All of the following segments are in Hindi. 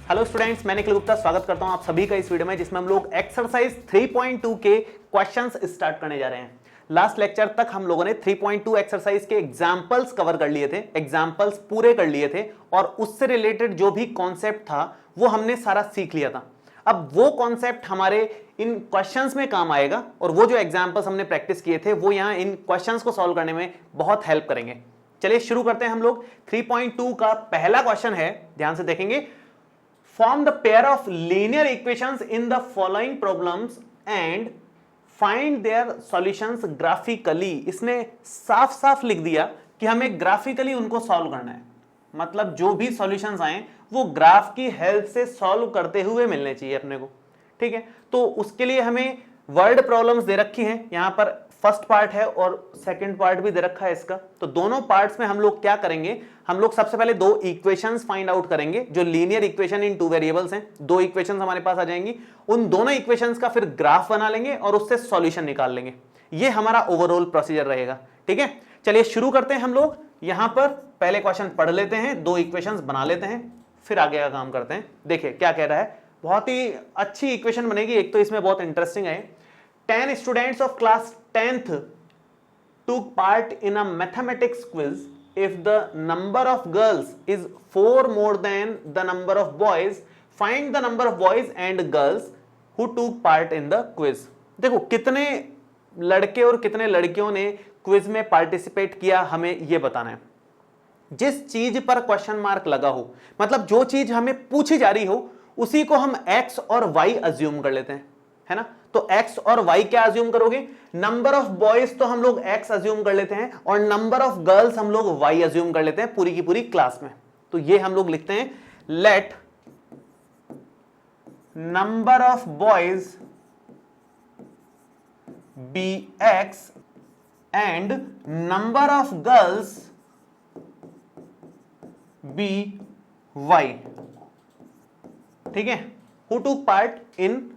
हेलो स्टूडेंट्स, मैं निखिल गुप्ता स्वागत करता हूं आप सभी का इस वीडियो में, जिसमें हम लोग एक्सरसाइज 3.2 के क्वेश्चंस स्टार्ट करने जा रहे हैं। लास्ट लेक्चर तक हम लोगों ने 3.2 एक्सरसाइज के एग्जांपल्स कवर कर लिए थे, एग्जांपल्स पूरे कर लिए थे और उससे रिलेटेड जो भी कॉन्सेप्ट था वो हमने सारा सीख लिया था। अब वो कॉन्सेप्ट हमारे इन क्वेश्चंस में काम आएगा और वो जो एग्जांपल्स हमने प्रैक्टिस किए थे वो यहां इन क्वेश्चंस को सॉल्व करने में बहुत हेल्प करेंगे। चलिए शुरू करते हैं हम लोग। 3.2 का पहला क्वेश्चन है, ध्यान से देखेंगे। Form the pair of linear equations in the following problems and find their solutions graphically। इसने साफ साफ लिख दिया कि हमें ग्राफिकली उनको सॉल्व करना है, मतलब जो भी सॉल्यूशंस आए वो ग्राफ की हेल्प से सॉल्व करते हुए मिलने चाहिए अपने को। ठीक है, तो उसके लिए हमें वर्ड प्रॉब्लम्स दे रखी हैं। यहां पर फर्स्ट पार्ट है और सेकंड पार्ट भी दे रखा है इसका। तो दोनों पार्ट्स में हम लोग क्या करेंगे, हम लोग सबसे पहले दो इक्वेशंस फाइंड आउट करेंगे जो linear equation in two variables हैं। दो इक्वेशंस हमारे पास आ जाएंगी, उन दोनों इक्वेशंस का फिर ग्राफ बना लेंगे और उससे सॉल्यूशन निकाल लेंगे। ये हमारा ओवरऑल प्रोसीजर रहेगा। ठीक है, चलिए शुरू करते हैं हम लोग। यहां पर पहले क्वेश्चन पढ़ लेते हैं, दो इक्वेशंस बना लेते हैं, फिर आगे का काम करते हैं। देखिए क्या कह रहा है, बहुत ही अच्छी इक्वेशन बनेगी। एक तो इसमें बहुत इंटरेस्टिंग है। 10 students of class 10th took part in a mathematics quiz. If the number of girls is 4 more than the number of boys, find the number of boys and girls who took part in the quiz. देखो कितने लड़के और कितने लड़कियों ने क्विज में पार्टिसिपेट किया, हमें यह बताना है। जिस चीज पर क्वेश्चन मार्क लगा हो, मतलब जो चीज हमें पूछी जा रही हो, उसी को हम x और y अज्यूम कर लेते हैं, है ना। तो x और y क्या अज्यूम करोगे, नंबर ऑफ बॉयज तो हम लोग x अज्यूम कर लेते हैं और नंबर ऑफ गर्ल्स हम लोग y अज्यूम कर लेते हैं पूरी की पूरी क्लास में। तो ये हम लोग लिखते हैं, let number of boys be x and number of girls be y। ठीक है, हु टूक पार्ट इन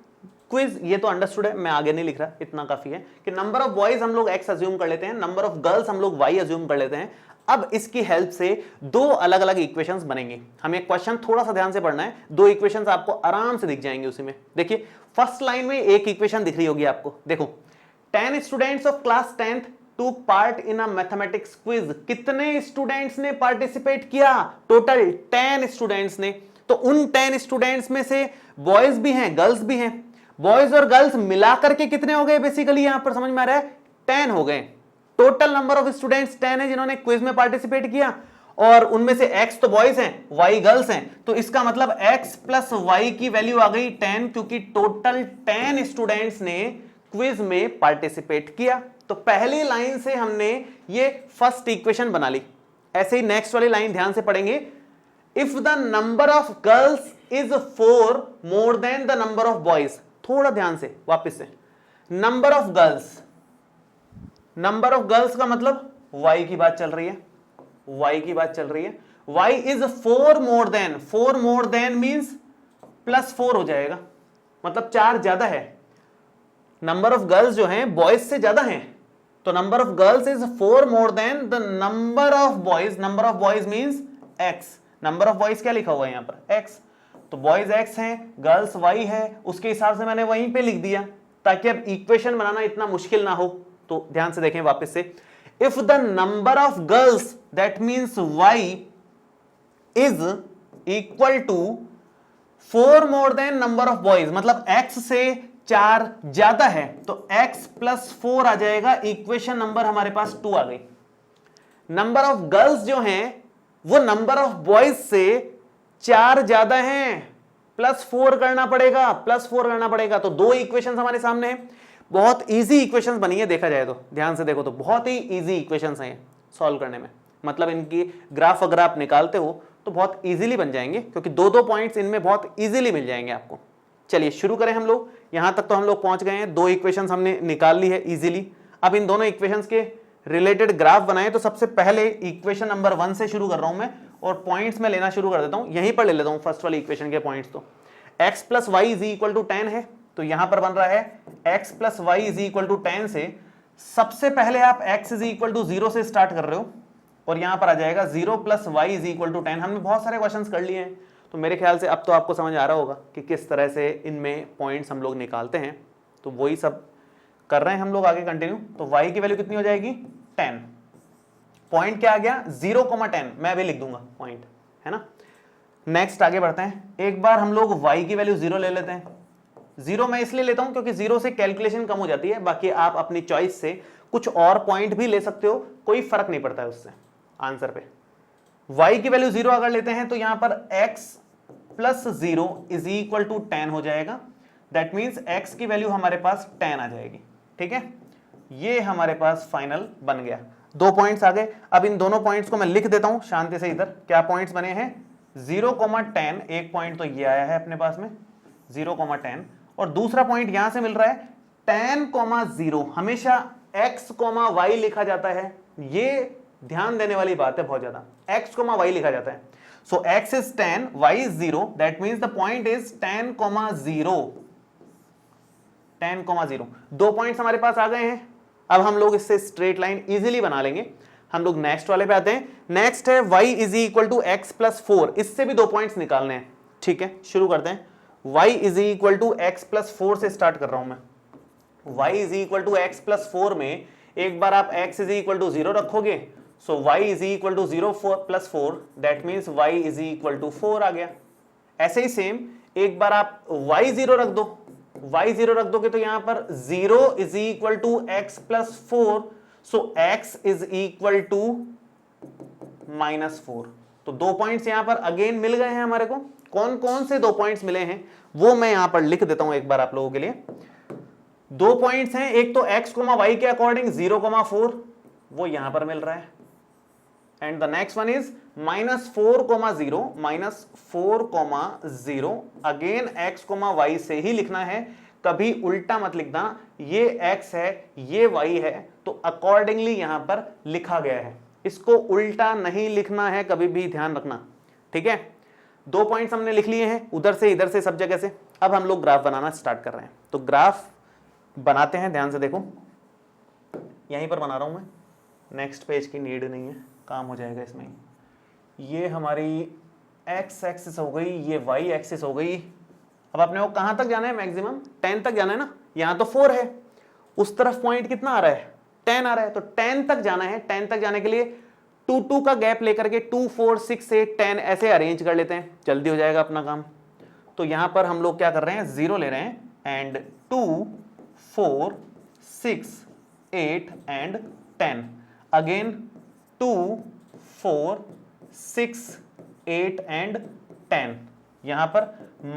क्विज, ये तो अंडरस्टूड है, मैं आगे नहीं लिख रहा, इतना काफी है कि नंबर ऑफ बॉयज हम लोग x अज्यूम कर लेते हैं, नंबर ऑफ गर्ल्स हम लोग y अज्यूम कर लेते हैं। अब इसकी हेल्प से दो अलग अलग इक्वेशंस बनेंगी। हमें क्वेश्चन थोड़ा सा ध्यान से पढ़ना है, दो इक्वेशंस आपको आराम से दिख जाएंगे उसी में। देखिए फर्स्ट लाइन में एक इक्वेशन दिख रही होगी आपको, देखो 10 students of class 10th took part in a mathematics quiz। कितने स्टूडेंट्स ने पार्टिसिपेट किया, टोटल 10 स्टूडेंट्स ने। तो उन 10 स्टूडेंट्स में से बॉयज भी हैं गर्ल्स भी हैं, बॉयज और गर्ल्स मिलाकर के कितने हो गए, बेसिकली यहां पर समझ में आ रहा है 10 हो गए। टोटल नंबर ऑफ स्टूडेंट्स 10 है जिन्होंने क्विज में पार्टिसिपेट किया और उनमें से x तो बॉयज हैं, y गर्ल्स हैं। तो इसका मतलब x प्लस y की वैल्यू आ गई 10, क्योंकि टोटल 10 स्टूडेंट्स ने क्विज में पार्टिसिपेट किया। तो पहली लाइन से हमने ये फर्स्ट इक्वेशन बना ली। ऐसे ही नेक्स्ट वाली लाइन ध्यान से पढ़ेंगे, if the number of girls is 4 more then the number of boys. थोड़ा ध्यान से वापस से, number of girls, number of girls का मतलब y की बात चल रही है, y की बात चल रही है। y is 4 more then, 4 more then means +4 हो जाएगा, मतलब 4 ज्यादा है। नंबर ऑफ गर्ल्स जो हैं बॉयज से ज्यादा हैं, तो number of girls is 4 more then the number of boys. Number of boys means x, number of boys क्या लिखा हुआ है यहां पर x, तो बॉयज x हैं, गर्ल्स y है, उसके हिसाब से मैंने वहीं पे लिख दिया ताकि अब इक्वेशन बनाना इतना मुश्किल ना हो। तो ध्यान से देखें वापस से, if the number of girls that means y is equal to 4 more than number of boys, मतलब x से 4 ज्यादा है, तो x प्लस 4 आ जाएगा। इक्वेशन नंबर हमारे पास 2 आ गई। नंबर ऑफ गर्ल्स जो हैं वो नंबर ऑफ बॉयज से 4 ज्यादा हैं, +4 करना पड़ेगा, +4 करना पड़ेगा। तो दो इक्वेशंस हमारे सामने हैं, बहुत इजी इक्वेशंस बनी है, देखा जाए तो ध्यान से देखो तो बहुत ही इजी इक्वेशंस हैं सॉल्व करने में। मतलब इनकी ग्राफ अगर आप निकालते हो तो बहुत इजीली बन जाएंगे, क्योंकि दो दो पॉइंट्स इनमें बहुत इजीली मिल जाएंगे आपको। चलिए शुरू करें हम लोग। यहां तक तो हम लोग पहुंच गए हैं, दो इक्वेशंस हमने निकाल ली है इजीली। अब इन दोनों इक्वेशंस के रिलेटेड ग्राफ बनाए, तो सबसे पहले इक्वेशन नंबर 1 से शुरू कर रहा हूं मैं और पॉइंट्स में लेना शुरू कर देता हूं। यहीं पर ले लेता हूं फर्स्ट वाली इक्वेशन के पॉइंट्स। तो x plus Y is equal to 10 है, तो यहां पर बन रहा है x plus Y is equal to 10 से सबसे पहले आप x इज इक्वल टू 0 से स्टार्ट कर रहे हो और यहां पर आ जाएगा 0 plus Y is equal to 10। हमने बहुत सारे क्वेश्चंस कर लिए हैं, तो तो मेरे ख्याल से अब तो आपको समझ आ रहा होगा कि किस तरह से इनमें पॉइंट्स हम लोग निकालते हैं। तो वही सब कर रहे हैं हम लोग आगे कंटिन्यू। तो y की वैल्यू कितनी हो जाएगी 10, पॉइंट क्या आ गया 0,10, मैं अभी लिख दूंगा पॉइंट, है ना। नेक्स्ट आगे बढ़ते हैं, एक बार हम लोग y की वैल्यू 0 ले लेते हैं। 0 मैं इसलिए लेता हूं क्योंकि 0 से कैलकुलेशन कम हो जाती है, बाकी आप अपनी चॉइस से कुछ और पॉइंट भी ले सकते हो, कोई फर्क नहीं पड़ता है उससे आंसर पे। y की वैल्यू 0 अगर लेते हैं तो यहां पर x plus 0 is equal to 10 हो जाएगा। दैट मीन्स x की वैल्यू हमारे पास 10 आ जाएगी, ठीक है। ये हमारे पास फाइनल बन गया। 2 पॉइंट्स आ गए। अब इन दोनों पॉइंट्स को मैं लिख देता हूं शांति से। इधर क्या पॉइंट्स बने हैं 0,10, एक पॉइंट तो ये आया है अपने पास में 0,10, और दूसरा पॉइंट यहां से मिल रहा है 10,0। हमेशा x, y लिखा जाता है, ये ध्यान देने वाली बात है बहुत ज्यादा। x, y लिखा जाता है। सो x is 10, y is 0, that means the point is 10,0। 10,0 2 points हमारे पास आ गए हैं। अब हम लोग इससे स्ट्रेट लाइन इजीली बना लेंगे। हम लोग नेक्स्ट वाले पे आते हैं। नेक्स्ट है y is equal to X plus 4, इससे भी 2 पॉइंट्स निकालने हैं, ठीक है। शुरू करते हैं। y is equal to X plus 4 से स्टार्ट कर रहा हूं मैं। y is equal to X plus 4 में एक बार आप x इज इक्वल टू 0 रखोगे, so y is equal to 0 plus 4, that means y is equal to 4 आ गया। ऐसे ही सेम एक बार आप y 0 रख दो, y 0 रख दोगे तो यहां पर 0 is equal to X plus 4, so x is equal to -4। तो 2 पॉइंट्स यहां पर अगेन मिल गए हैं हमारे को। कौन कौन से 2 पॉइंट्स मिले हैं वो मैं यहां पर लिख देता हूं एक बार आप लोगों के लिए। 2 पॉइंट्स हैं, एक तो x, y के अकॉर्डिंग 0,4, वो यहां पर मिल रहा है, and the next one is -4,0 again x, y से ही लिखना है, कभी उल्टा मत लिखना। ये x है, ये y है, तो अकॉर्डिंगली यहां पर लिखा गया है, इसको उल्टा नहीं लिखना है, कभी भी ध्यान रखना, ठीक है। 2 पॉइंट्स हमने लिख लिए हैं, उधर से इधर से सब जगह से। अब हम लोग ग्राफ बनाना स्टार्ट कर रहे हैं। तो ग्राफ बनाते हैं, ध्यान से देखो, यहीं पर बना रहा हूं मैं, नेक्स्ट पेज की नीड नहीं है, काम हो जाएगा इसमें। ये हमारी x एक्सिस हो गई, ये y एक्सिस हो गई। अब अपने को कहां तक जाना है, मैक्सिमम 10 तक जाना है ना। यहां तो 4 है, उस तरफ पॉइंट कितना आ रहा है 10 आ रहा है, तो 10 तक जाना है। 10 तक जाने के लिए 2 का गैप लेकर के 2, 4, 6, 8, 10 ऐसे अरेंज कर लेते हैं, जल्दी हो जाएगा अपना काम। तो यहां पर हम लोग क्या कर रहे हैं, 0 ले रहे हैं, एंड 2, 4, 6, 8 एंड 10। Again 2, 4, 6, 8 and 10। यहां पर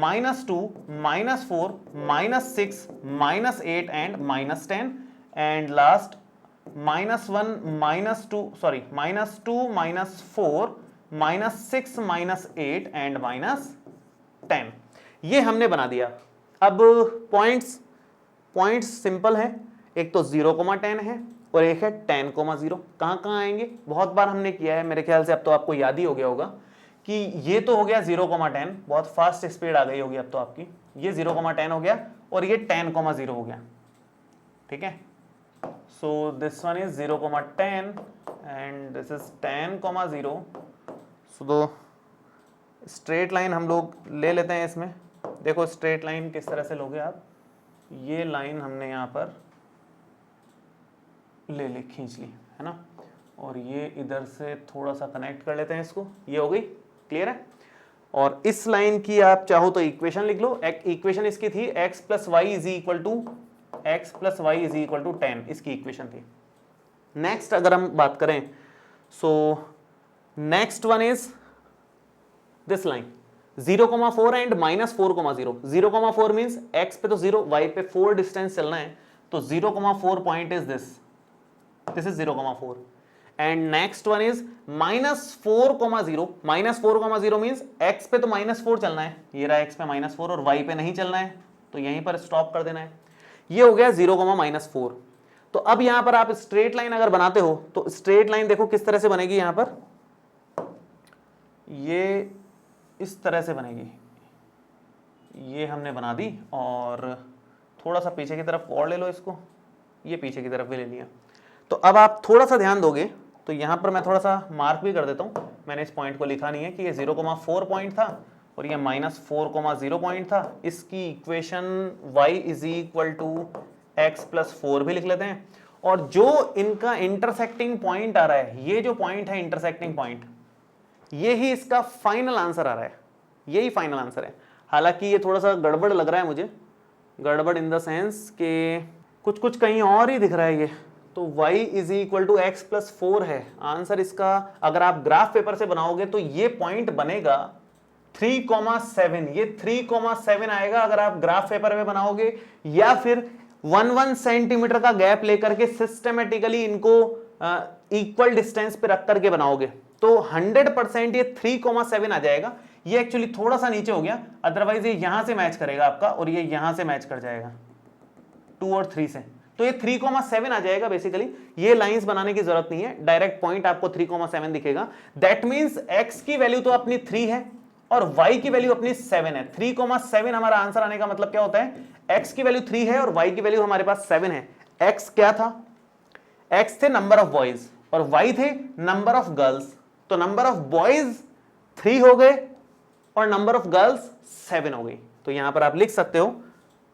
-2, -4, -6, -8 and -10, and last -1, -2, sorry -2, -4, -6, -8 and -10। ये हमने बना दिया। अब पॉइंट्स सिंपल है, एक तो 0,10 है और एक है 10,0। कहां कहां आएंगे, बहुत बार हमने किया है मेरे ख्याल से, अब तो आपको याद ही हो गया होगा कि ये तो हो गया 0,10, बहुत फास्ट स्पीड आ गई होगी अब तो आपकी। ये 0,10 हो गया और ये 10,0 हो गया, ठीक है। So this one is 0,10 and this is 10,0। सो दो स्ट्रेट लाइन हम लोग ले लेते हैं इसमें। देखो स्ट्रेट लाइन किस तरह से लोगे आप, ये लाइन हमने यहाँ पर ले ली, खींच ली, है ना, और ये इधर से थोड़ा सा कनेक्ट कर लेते हैं इसको, ये हो गई, क्लियर है। और इस लाइन की आप चाहो तो इक्वेशन लिख लो। इक्वेशन इसकी थी x plus Y is equal to 10, इसकी इक्वेशन थी। नेक्स्ट अगर हम बात करें, so next one is this line 0,4 and -4,0। 0,4 means x पे तो 0, y पे 4 डिस्टेंस चलना है, तो 0,4 point is this is 0,4, and next one is -4,0। -4,0 means x पे तो -4 चलना है, ये रहा x पे -4, और y पे नहीं चलना है, तो यहीं पर स्टॉप कर देना है। ये हो गया 0,-4। तो अब यहां पर आप स्ट्रेट लाइन अगर बनाते हो तो स्ट्रेट लाइन देखो किस तरह से बनेगी। यहां पर ये इस तरह से बनेगी, ये हमने बना दी, और थोड़ा सा पीछे की तरफ और ले लो इसको, ये पीछे की तरफ भी ले लिया। तो अब आप थोड़ा सा ध्यान दोगे तो यहां पर मैं थोड़ा सा मार्क भी कर देता हूं, मैंने इस पॉइंट को लिखा नहीं है कि ये 0,4 पॉइंट था और ये -4,0 पॉइंट था। इसकी equation y is equal to X plus 4 भी लिख लेते हैं। और जो इनका इंटरसेक्टिंग पॉइंट आ रहा है, ये जो पॉइंट है इंटरसेक्टिंग पॉइंट, ये ही इसका फाइनल आंसर आ रहा है, यही फाइनल आंसर है। हालांकि ये थोड़ा सा गड़बड़ लग रहा है मुझे, गड़बड़ इन द सेंस के कुछ कुछ कहीं और ही दिख रहा है ये। तो y is equal to X plus 4 है आंसर इसका। अगर आप ग्राफ पेपर से बनाओगे तो ये पॉइंट बनेगा 3,7, ये 3,7 आएगा अगर आप ग्राफ पेपर में बनाओगे, या फिर 1 सेंटीमीटर का गैप लेकर के सिस्टमेटिकली इनको इक्वल डिस्टेंस पे रख करके बनाओगे तो 100% ये 3,7 आ जाएगा। ये एक्चुअली थोड़ा सा नीचे हो गया, अदरवाइज ये यहां से मैच करेगा आपका और ये यहां से मैच कर जाएगा 2 और 3 से, तो ये 3,7 आ जाएगा। बेसिकली ये लाइंस बनाने की जरूरत नहीं है, डायरेक्ट पॉइंट आपको 3,7 दिखेगा। दैट मींस x की वैल्यू तो अपनी 3 है और y की वैल्यू अपनी 7 है। 3,7 हमारा आंसर आने का मतलब क्या होता है, x की वैल्यू 3 है और y की वैल्यू हमारे पास 7 है। x क्या था, x थे नंबर ऑफ बॉयज और y थे नंबर ऑफ गर्ल्स। तो नंबर ऑफ बॉयज 3 हो गए और नंबर ऑफ गर्ल्स 7 हो गई। तो यहां पर आप लिख सकते हो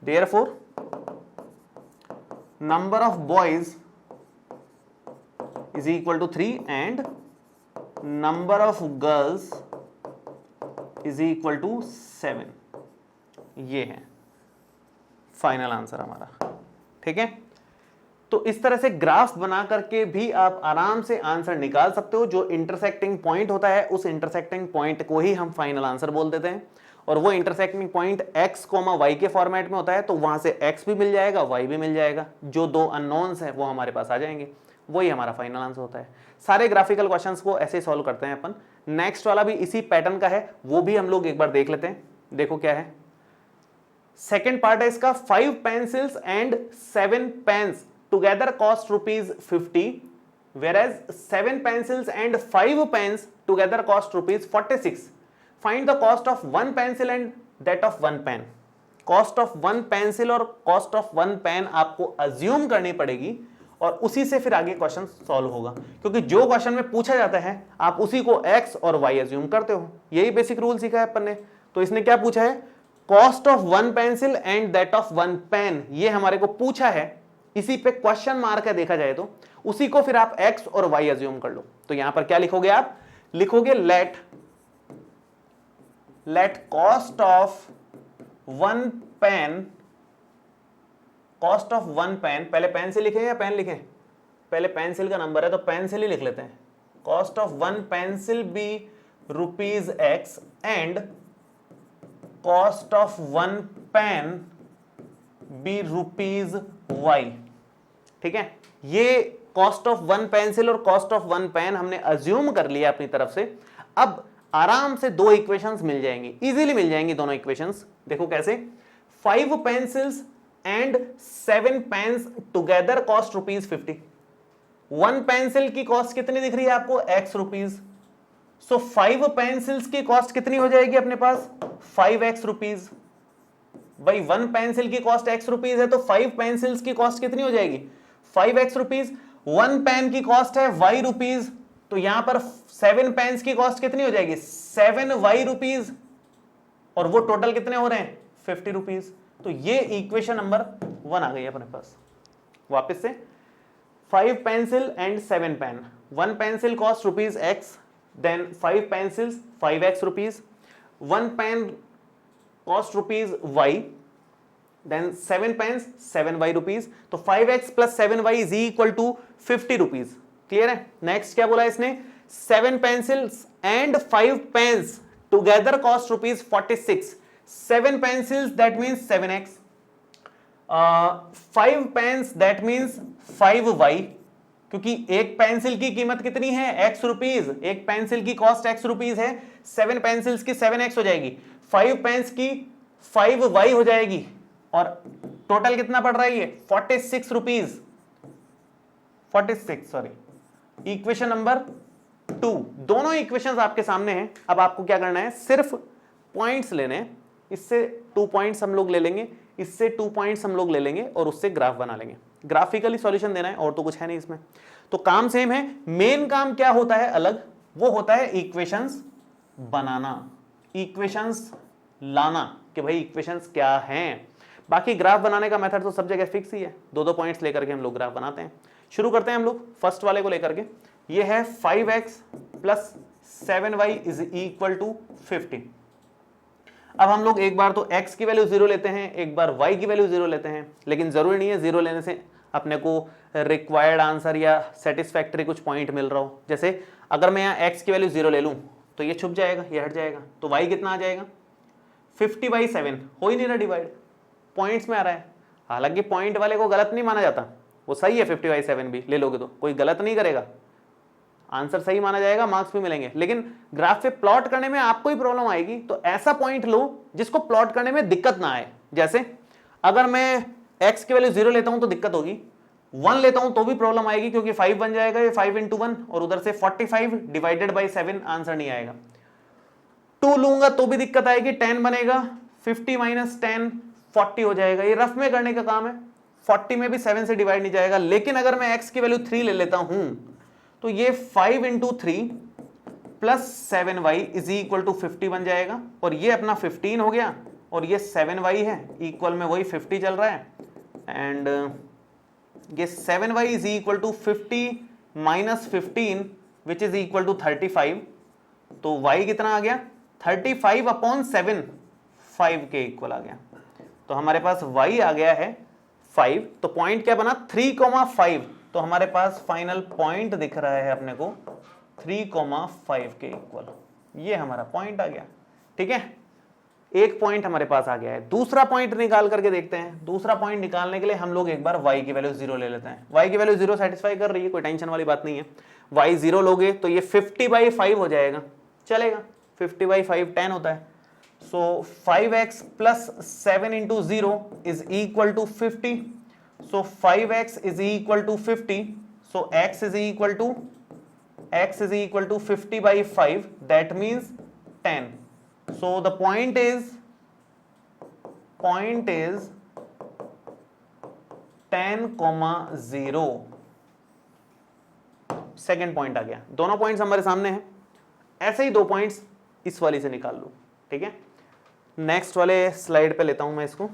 therefore number of boys is equal to 3 and number of girls is equal to 7। ये है फाइनल आंसर हमारा, ठीक है। तो इस तरह से ग्राफ बना करके भी आप आराम से आंसर निकाल सकते हो। जो इंटरसेक्टिंग पॉइंट होता है उस इंटरसेक्टिंग पॉइंट को ही हम फाइनल आंसर बोल देते हैं, और वो इंटरसेक्टिंग पॉइंट x, y के फॉर्मेट में होता है, तो वहां से x भी मिल जाएगा y भी मिल जाएगा, जो दो अननोन्स हैं वो हमारे पास आ जाएंगे, वही हमारा फाइनल आंसर होता है। सारे ग्राफिकल क्वेश्चंस को ऐसे सॉल्व करते हैं अपन। नेक्स्ट वाला भी इसी पैटर्न का है, वो भी हम लोग एक बार देख लेते हैं। देखो क्या है, सेकेंड पार्ट है इसका, 5 pencils and 7 pens together cost ₹50, whereas 7 pencils and 5 pens together cost ₹46. Find the cost of 1 pencil and that of 1 pen. Cost of 1 pencil और कॉस्ट ऑफ 1 पेन आपको अज्यूम करनी पड़ेगी और उसी से फिर आगे क्वेश्चन सॉल्व होगा, क्योंकि जो क्वेश्चन में पूछा जाता है आप उसी को x और y अज्यूम करते हो। यही बेसिक रूल सीखा है अपन ने। तो इसने क्या पूछा है, cost of 1 pencil and that of 1 pen, ये हमारे को पूछा है, इसी पे क्वेश्चन मार्क है देखा जाए तो, उसी को फिर आप x और y अज्यूम कर लो। तो यहां पर क्या लिखोगे, आप लिखोगे let cost of 1 pen, cost of 1 pen, पहले पेंसिल लिखें या पेन लिखें, पहले पेंसिल का नंबर है तो पेंसिल ही लिख लेते हैं। Cost of 1 pencil be ₹x and cost of 1 pen be ₹y। ठीक है, ये कॉस्ट ऑफ 1 पेंसिल और कॉस्ट ऑफ 1 पेन हमने अज्यूम कर लिया अपनी तरफ से। अब आराम से दो इक्वेशंस मिल जाएंगी, इजीली मिल जाएंगी दोनों इक्वेशंस। देखो कैसे, 5 pencils and 7 pens together cost ₹50। 1 pencil की कॉस्ट कितनी दिख रही है आपको, ₹x। सो 5 पेंसिल्स की कॉस्ट कितनी हो जाएगी अपने पास, 5x। भाई 1 पेंसिल की कॉस्ट ₹x है तो 5 पेंसिल्स की कॉस्ट कितनी हो जाएगी, 5x। 1 पेन की कॉस्ट है y, तो यहां पर 7 पेन्स की कॉस्ट कितनी हो जाएगी, 7y, और वो टोटल कितने हो रहे हैं, ₹50। तो ये इक्वेशन नंबर 1 आ गई अपने पास। वापस से, 5 pencil and 7 pen, 1 pencil cost ₹x, then 5 pencils 5x, 1 pen cost ₹y, then 7 pens 7y। तो 5x plus 7y is equal to ₹50। Clear है। नेक्स्ट क्या बोला इसने, 7 pencils and 5 pens together cost ₹46। 7 pencils that means 7x, 5 pens that means 5y, क्योंकि एक पेंसिल की कीमत कितनी है, ₹x, एक पेंसिल की कॉस्ट ₹x है, 7 पेंसिल्स की 7x हो जाएगी, 5 पेन्स की 5y हो जाएगी, और टोटल कितना पड़ रहा है ये, ₹46। Sorry, equation number 2। दोनों इक्वेशंस आपके सामने हैं। अब आपको क्या करना है, सिर्फ पॉइंट्स लेने हैं। इससे 2 पॉइंट्स हम लोग ले लेंगे, इससे 2 पॉइंट्स हम लोग ले लेंगे और उससे ग्राफ बना लेंगे। ग्राफिकली सॉल्यूशन देना है और तो कुछ है नहीं इसमें। तो काम सेम है, मेन काम क्या होता है अलग, वो होता है इक्वेशंस बनाना। इक्वेशंस लाना कि भाई इक्वेशंस क्या हैं। बाकी ग्राफ बनाने का मेथड तो सब जगह फिक्स ही है, दो दो पॉइंट्स लेकर के हम लोग ग्राफ बनाते हैं। शुरू करते हैं हम लोग फर्स्ट वाले को लेकर के। ये है 5x plus 7y is equal to 50। अब हम लोग एक बार तो x की वैल्यू 0 लेते हैं, एक बार y की वैल्यू 0 लेते हैं, लेकिन जरूरी नहीं है 0 लेने से अपने को रिक्वायर्ड आंसर या सेटिस्फैक्टरी कुछ पॉइंट मिल रहा हो। जैसे अगर मैं यहाँ x की वैल्यू 0 ले लूँ तो ये छुप जाएगा, ये हट जाएगा, तो y कितना आ जाएगा 50/7। हो ही नहीं रहा डिवाइड, पॉइंट्स में आ रहा है। हालांकि पॉइंट वाले को गलत नहीं माना जाता, वो सही है, 50/7 भी ले लोगे तो कोई गलत नहीं करेगा, आंसर सही माना जाएगा, मार्क्स भी मिलेंगे। लेकिन ग्राफ पे प्लॉट करने में आपको ही प्रॉब्लम आएगी, तो ऐसा पॉइंट लो जिसको प्लॉट करने में दिक्कत ना आए। जैसे अगर मैं x की वैल्यू 0 लेता हूं तो दिक्कत होगी, 1 लेता हूं तो भी प्रॉब्लम आएगी क्योंकि 5 बन जाएगा, ये 5 × 1 और उधर से 45 डिवाइडेड बाई 7 आंसर नहीं आएगा। 2 लूंगा तो भी दिक्कत आएगी, 10 बनेगा, 50 - 10 40 हो जाएगा। ये रफ में करने का काम है, 40 में भी 7 से डिवाइड नहीं जाएगा। लेकिन अगर मैं x की वैल्यू 3 ले लेता हूं तो ये 5 × 3 plus 7y is equal to 50 बन जाएगा, और ये अपना 15 हो गया, और ये 7y है, इक्वल में वही 50 चल रहा है, एंड ये 7y is equal to 50 - 15 which is equal to 35। तो y कितना आ गया 35/7, 5 के इक्वल आ गया। तो हमारे पास y आ गया है 5। तो पॉइंट क्या बना 3,5। तो हमारे पास फाइनल पॉइंट दिख रहा है अपने को 3,5 के इक्वल, ये हमारा पॉइंट आ गया। ठीक है, एक पॉइंट हमारे पास आ गया है। दूसरा पॉइंट निकाल करके देखते हैं। दूसरा पॉइंट निकालने के लिए हम लोग एक बार y की वैल्यू 0 ले लेते हैं। y की वैल्यू 0 सेटिस्फाई कर रही है, कोई टेंशन वाली बात नहीं है। y 0 लोगे तो ये 50/5 हो जाएगा, चलेगा, 50/5 10 होता है। So 5x plus 7 × 0 is equal to 50। So 5x is equal to 50. So x is equal to 50/5. That means 10. So the point is 10,0. Second point आ गया। दोनों पॉइंट्स हमारे सामने हैं, ऐसे ही दो पॉइंट्स इस वाली से निकाल लो। ठीक है, नेक्स्ट वाले स्लाइड पे लेता हूं मैं इसको।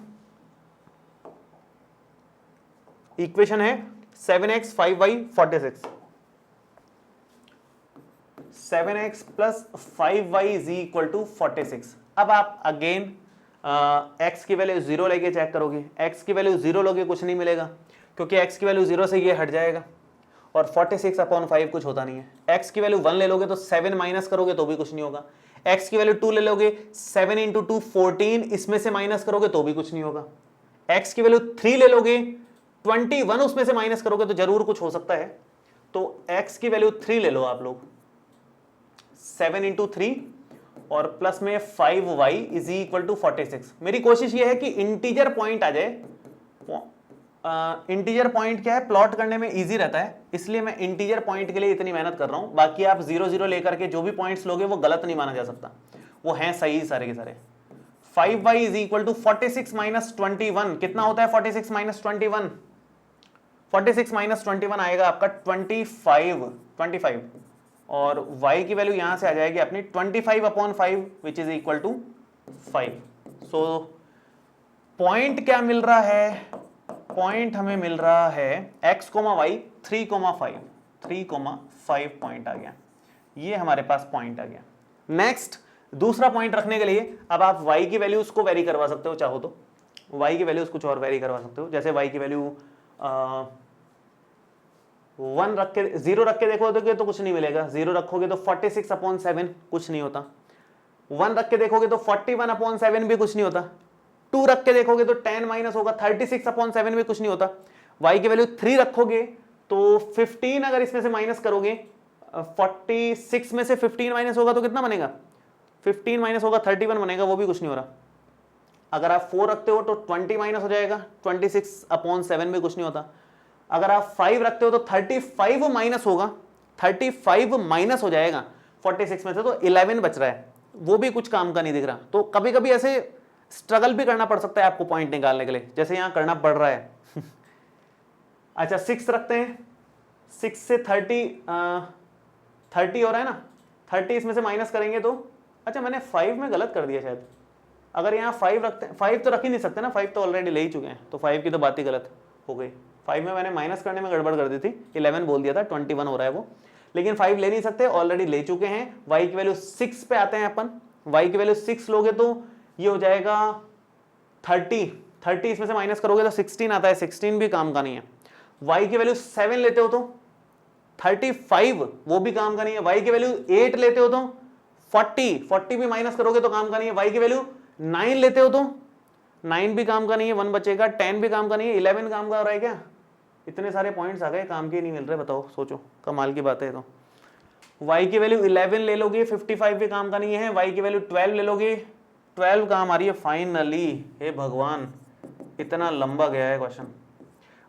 इक्वेशन है 7x 5y 46। 7x plus 5y is equal to 46। अब आप अगेन x की वैल्यू 0 लेके चेक करोगे। x की वैल्यू 0 लोगे कुछ नहीं मिलेगा, क्योंकि x की वैल्यू 0 से ये हट जाएगा, और 46/5 कुछ होता नहीं है। x की वैल्यू 1 ले लोगे तो 7 माइनस करोगे तो भी कुछ नहीं होगा। x की वैल्यू 2 ले लोगे, 7 × 2 14, इसमें से माइनस करोगे तो भी कुछ नहीं होगा। x की वैल्यू 3 ले लोगे, 21 उसमें से माइनस करोगे तो जरूर कुछ हो सकता है। तो x की वैल्यू 3 ले लो आप लोग, 7 × 3 और प्लस में 5y इज इक्वल टू 46। मेरी कोशिश ये है कि इंटीजर पॉइंट आ जाए। इंटीजर पॉइंट क्या है, प्लॉट करने में इजी रहता है, इसलिए मैं इंटीजर पॉइंट के लिए इतनी मेहनत कर रहा हूं। बाकी आप 0 0 लेकर के जो भी पॉइंट्स लोगे वो गलत नहीं माना जा सकता, वो हैं सही सारे के सारे। 5y is equal to 46 - 21। कितना होता है 46 - 21? 46 - 21 आएगा आपका 25, और y की वैल्यू यहां से आ जाएगी अपनी 25/5 which is equal to 5। So point क्या मिल रहा है, पॉइंट हमें मिल रहा है x, y 3,5 पॉइंट आ गया, ये हमारे पास पॉइंट आ गया। नेक्स्ट दूसरा पॉइंट रखने के लिए अब आप y की वैल्यूज को वेरी करवा सकते हो, चाहो तो y की वैल्यूज कुछ और वेरी करवा सकते हो। जैसे y की वैल्यू 1 रख के 0 रख के देखोगे तो कुछ नहीं मिलेगा, 0 रखोगे तो 46/7 कुछ नहीं होता, 1 रख के देखोगे तो 41/7 भी कुछ नहीं होता, 2 रख के देखोगे तो 10 माइनस होगा, 36/7 भी कुछ नहीं होता। y की वैल्यू 3 रखोगे तो 15 अगर इसमें से माइनस करोगे, 46 में से 15 माइनस होगा तो कितना बनेगा, 15 माइनस होगा 31 बनेगा, वो भी कुछ नहीं हो रहा। अगर आप 4 रखते हो तो 20 माइनस हो जाएगा, 26/7 भी कुछ नहीं होता। अगर आप 5 रखते हो तो 35 माइनस होगा, 35 माइनस हो जाएगा 46 में से, तो 11 बच रहा है, वो भी कुछ काम का नहीं दिख रहा। तो कभी कभी ऐसे स्ट्रगल भी करना पड़ सकता है आपको पॉइंट निकालने के लिए, जैसे यहां करना पड़ रहा है। अच्छा 6 रखते हैं, 6 से 30 हो रहा है ना, 30 इसमें से माइनस करेंगे तो अच्छा मैंने 5 में गलत कर दिया शायद, अगर यहाँ 5 रखते हैं, 5 तो रख ही नहीं सकते ना, 5 तो ऑलरेडी ले ही चुके हैं, तो 5 की तो बात ही गलत हो गई। 5 में मैंने माइनस करने में गड़बड़ कर दी थी, 11 बोल दिया था, 21 हो रहा है वो, लेकिन 5 ले नहीं सकते, ऑलरेडी ले चुके हैं। y की वैल्यू 6 पे आते हैं अपन, y की वैल्यू 6 लोगे तो ये हो जाएगा 30, इसमें से माइनस करोगे तो 16 आता है, 16 भी काम का नहीं है। y की वैल्यू 7 लेते हो तो 35, वो भी काम का नहीं है। y की वैल्यू 8 लेते हो तो 40 भी माइनस करोगे तो काम का नहीं है। y की वैल्यू 9 लेते हो तो 9 भी काम का नहीं है, 1 बचेगा। 10 भी काम का नहीं है, 11 काम का हो रहा है क्या? इतने सारे पॉइंट्स आ गए, काम के नहीं मिल रहे, बताओ, सोचो, कमाल की बात है। तो y की वैल्यू 11 ले लोगे, 55 भी काम का नहीं है। y की वैल्यू 12 ले लोगे, 12 काम आ रही है फाइनली। हे भगवान, इतना लंबा गया है क्वेश्चन।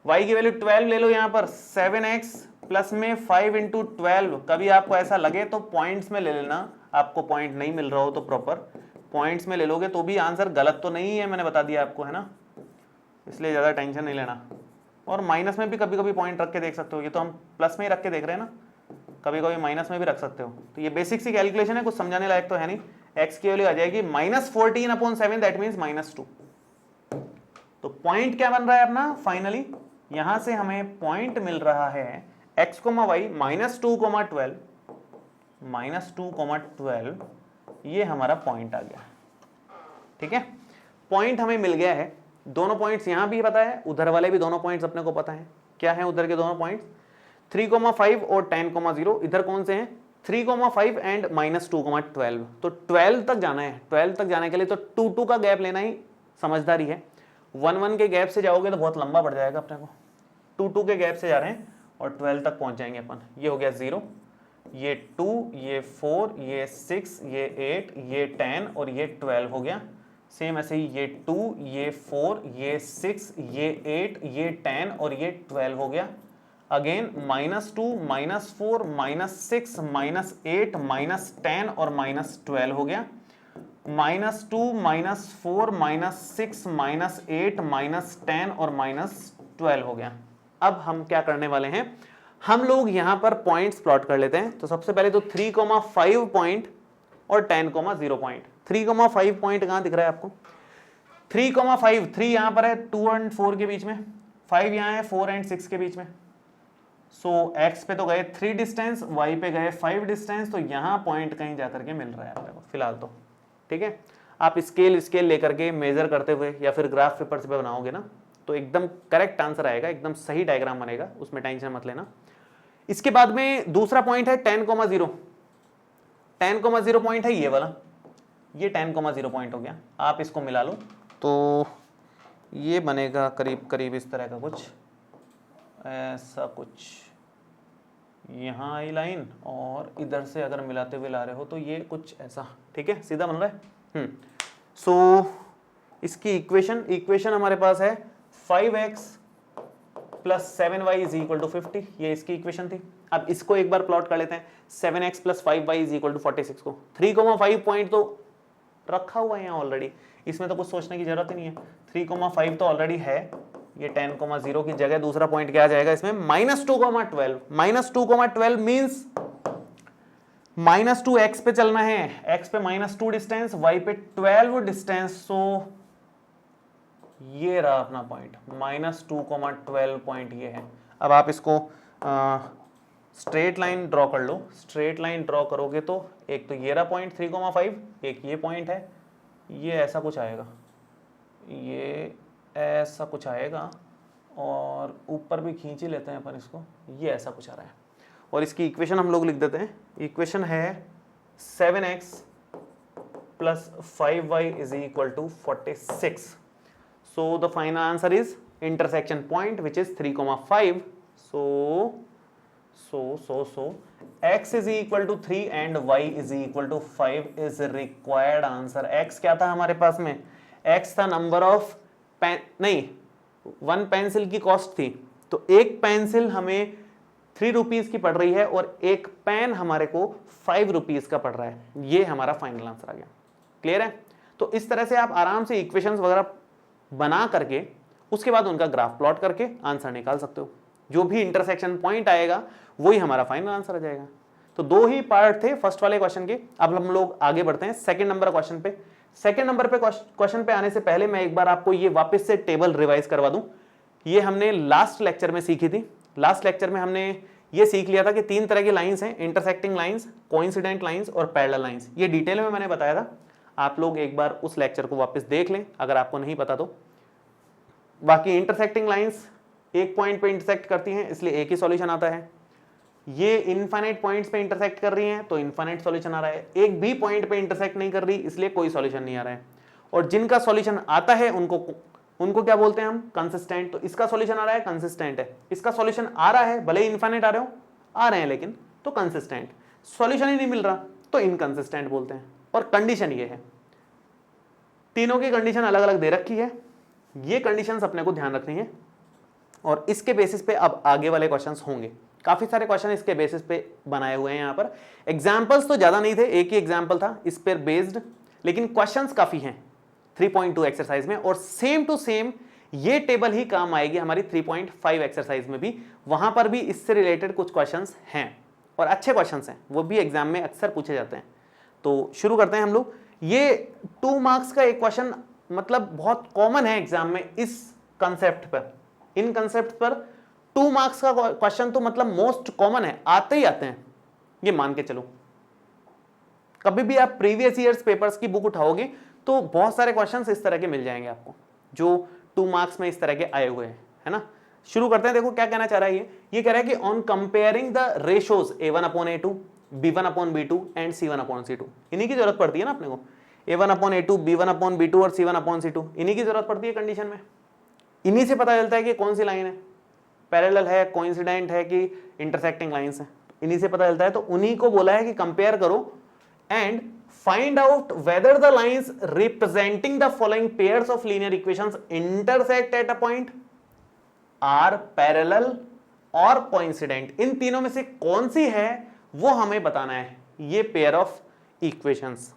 y की वैल्यू 12 ले लो, यहाँ पर 7x प्लस में 5 इंटू 12। कभी आपको ऐसा लगे तो पॉइंट्स में ले लेना, आपको पॉइंट नहीं मिल रहा हो तो प्रॉपर पॉइंट्स में ले लोगे तो भी आंसर गलत तो नहीं है, मैंने बता दिया आपको, है ना, इसलिए ज़्यादा टेंशन नहीं लेना। और माइनस में भी कभी कभी पॉइंट रख के देख सकते हो, ये तो हम प्लस में ही रख के देख रहे हैं ना, कभी कभी माइनस में भी रख सकते हो। तो ये बेसिक सी कैलकुलेशन है, कुछ समझाने लायक तो है नहीं। x की वैल्यू आ जाएगी -14/7, दैट मीन्स -2। तो पॉइंट क्या बन रहा है अपना फाइनली, यहां से हमें पॉइंट मिल रहा है x, y -2,12 ये हमारा पॉइंट आ गया। ठीक है, पॉइंट हमें मिल गया है। दोनों पॉइंट्स यहां भी पता है, उधर वाले भी दोनों पॉइंट्स अपने को पता है। क्या है उधर के दोनों पॉइंट्स? 3,5 और 10,0। इधर कौन से हैं? 3,5 एंड -2,12। तो 12 तक जाना है। 12 तक जाने के लिए तो 2 का गैप लेना ही समझदारी है। 1 के गैप से जाओगे तो बहुत लंबा पड़ जाएगा अपने को। 2 के गैप से जा रहे हैं और 12 तक पहुंच जाएंगे अपन। ये हो गया 0, ये 2, ये 4, ये 6, ये 8, ये 10 और ये 12 हो गया। सेम ऐसे ही ये 2, ये 4, ये 6, ये 8, ये 10 और ये 12 हो गया। अगेन -2, -4, -6, -8, -10 और -12 हो गया। -2, -4, -6, -8, -10 और -12 हो गया। अब हम क्या करने वाले हैं, हम लोग यहां पर पॉइंट्स प्लॉट कर लेते हैं। तो सबसे पहले तो 3,5 पॉइंट और 10,0 पॉइंट। 3,5 पॉइंट कहां दिख रहा है आपको? 3,5, 3 यहां पर है 2 और 4 के बीच में, 5 यहां है 4 और 6 के बीच में। सो x पे तो गए 3 डिस्टेंस, y पे गए 5 डिस्टेंस, तो यहां पॉइंट कहीं जाकर के मिल रहा है अपने को फिलहाल तो। ठीक है, आप स्केल लेकर के मेजर करते हुए या फिर ग्राफ पेपर से बनाओगे ना तो एकदम करेक्ट आंसर आएगा, एकदम सही डायग्राम बनेगा, उसमें टेंशन मत लेना। इसके बाद में दूसरा पॉइंट है 10,0। 10,0 पॉइंट है ये वाला, ये 10,0 पॉइंट हो गया। आप इसको मिला लो तो ये बनेगा करीब करीब इस तरह का कुछ, ऐसा कुछ। यहाँ आई लाइन और इधर से अगर मिलाते हुए ला रहे हो तो ये कुछ ऐसा, ठीक है, सीधा बन रहा है। सो इसकी इक्वेशन हमारे पास है 5x + 7y = 50। ये इसकी इक्वेशन थी। अब इसको एक बार प्लॉट कर लेते हैं, 7x + 5y = 46 को। 3,5 पॉइंट तो रखा हुआ है यहाँ ऑलरेडी, इसमें तो कुछ सोचने की जरूरत ही नहीं है। 3,5 तो ऑलरेडी है, ये 10,0 की जगह दूसरा पॉइंट क्या आ जाएगा इसमें, -2,12। -2,12 मीन्स -2 x पे चलना है, x पे -2 डिस्टेंस, y पे 12 डिस्टेंस। सो ये रहा अपना पॉइंट, -2,12 पॉइंट ये है। अब आप इसको स्ट्रेट लाइन ड्रॉ कर लो। स्ट्रेट लाइन ड्रॉ करोगे तो एक तो ये रहा पॉइंट 3,5, एक ये पॉइंट है, ये ऐसा कुछ आएगा, ये ऐसा कुछ आएगा, और ऊपर भी खींच ही लेते हैं अपन इसको, ये ऐसा कुछ आ रहा है। और इसकी इक्वेशन हम लोग लिख देते हैं। इक्वेशन है 7x + 5y = 46। So the final answer is intersection point, which is 3,5. So x = 3 and y = 5 is required answer. x क्या था हमारे पास में? x था नंबर ऑफ पेन, नहीं, 1 पेंसिल की कॉस्ट थी, तो एक पेंसिल हमें 3 रुपीज की पड़ रही है और एक पेन हमारे को 5 रुपीज का पड़ रहा है। ये हमारा फाइनल आंसर आ गया। क्लियर है? तो इस तरह से आप आराम से इक्वेशंस वगैरह बना करके उसके बाद उनका ग्राफ प्लॉट करके आंसर निकाल सकते हो। जो भी इंटरसेक्शन पॉइंट आएगा वही हमारा फाइनल आंसर आ जाएगा। तो दो ही पार्ट थे फर्स्ट वाले क्वेश्चन के। अब हम लोग आगे बढ़ते हैं सेकंड नंबर क्वेश्चन पे। सेकंड नंबर पे क्वेश्चन पे आने से पहले मैं एक बार आपको ये वापस से टेबल रिवाइज करवा दूं। ये हमने लास्ट लेक्चर में सीखी थी। लास्ट लेक्चर में हमने ये सीख लिया था कि तीन तरह की लाइंस हैं, इंटरसेक्टिंग लाइंस, कोइंसिडेंट लाइंस और पैरेलल लाइंस। ये डिटेल में मैंने बताया था, आप लोग एक बार उस लेक्चर को वापस देख लें अगर आपको नहीं पता तो। बाकी इंटरसेक्टिंग लाइंस एक पॉइंट पे इंटरसेक्ट करती हैं, इसलिए एक ही सॉल्यूशन आता है। ये इनफाइनाइट पॉइंट्स पे इंटरसेक्ट कर रही हैं तो इनफाइनाइट सॉल्यूशन आ रहा है। एक भी पॉइंट पे इंटरसेक्ट नहीं कर रही, इसलिए कोई सॉल्यूशन नहीं आ रहा है। और जिनका सॉल्यूशन आता है उनको क्या बोलते हैं हम, कंसिस्टेंट। तो इसका सॉल्यूशन आ रहा है, कंसिस्टेंट है। इसका सॉल्यूशन आ रहा है, भले ही इनफाइनाइट आ रहे हैं लेकिन, तो कंसिस्टेंट। सॉल्यूशन ही नहीं मिल रहा तो इनकंसिस्टेंट बोलते हैं। और कंडीशन ये है, तीनों की कंडीशन अलग अलग दे रखी है। ये कंडीशंस अपने को ध्यान रखनी है और इसके बेसिस पे अब आगे वाले क्वेश्चंस होंगे। काफी सारे क्वेश्चन इसके बेसिस पे बनाए हुए हैं। यहाँ पर एग्जाम्पल्स तो ज्यादा नहीं थे, एक ही एग्जाम्पल था इस पर बेस्ड, लेकिन क्वेश्चंस काफी हैं 3.2 एक्सरसाइज में। और सेम टू सेम ये टेबल ही काम आएगी हमारी 3.5 एक्सरसाइज में भी। वहां पर भी इससे रिलेटेड कुछ क्वेश्चंस हैं और अच्छे क्वेश्चंस हैं, वो भी एग्जाम में अक्सर पूछे जाते हैं। तो शुरू करते हैं हम लोग। ये 2 मार्क्स का एक क्वेश्चन मतलब बहुत कॉमन है एग्जाम में इस कंसेप्ट पर। इन कंसेप्ट पर 2 मार्क्स का क्वेश्चन तो मतलब मोस्ट कॉमन है, आते ही आते हैं, ये मान के चलो। कभी भी आप प्रीवियस ईयर्स पेपर्स की बुक उठाओगे तो बहुत सारे क्वेश्चंस इस तरह के मिल जाएंगे आपको, जो 2 मार्क्स में इस तरह के आए हुए हैं, है ना। शुरू करते हैं। देखो क्या कहना चाह रहा है ये कह रहा है कि on comparing the ratios A1/A2, B1/B2 and C1/C2, इन्हीं की जरूरत पड़ती है ना अपने को। A1/A2, B1/B2 और C1/C2, इन्हीं की जरूरत पड़ती है कंडीशन में। इन्हीं से पता चलता है कि कौन सी लाइन है, पैरेलल है, कोइंसिडेंट है कि इंटरसेक्टिंग लाइंस है, इन्हीं से पता चलता है। तो उन्हीं को बोला है कि कंपेयर करो and find out whether the lines representing the following pairs of linear equations intersect at a point are parallel और कोइंसिडेंट। इन तीनों में से कौन सी है वो हमें बताना है, ये पेयर ऑफ इक्वेशंस।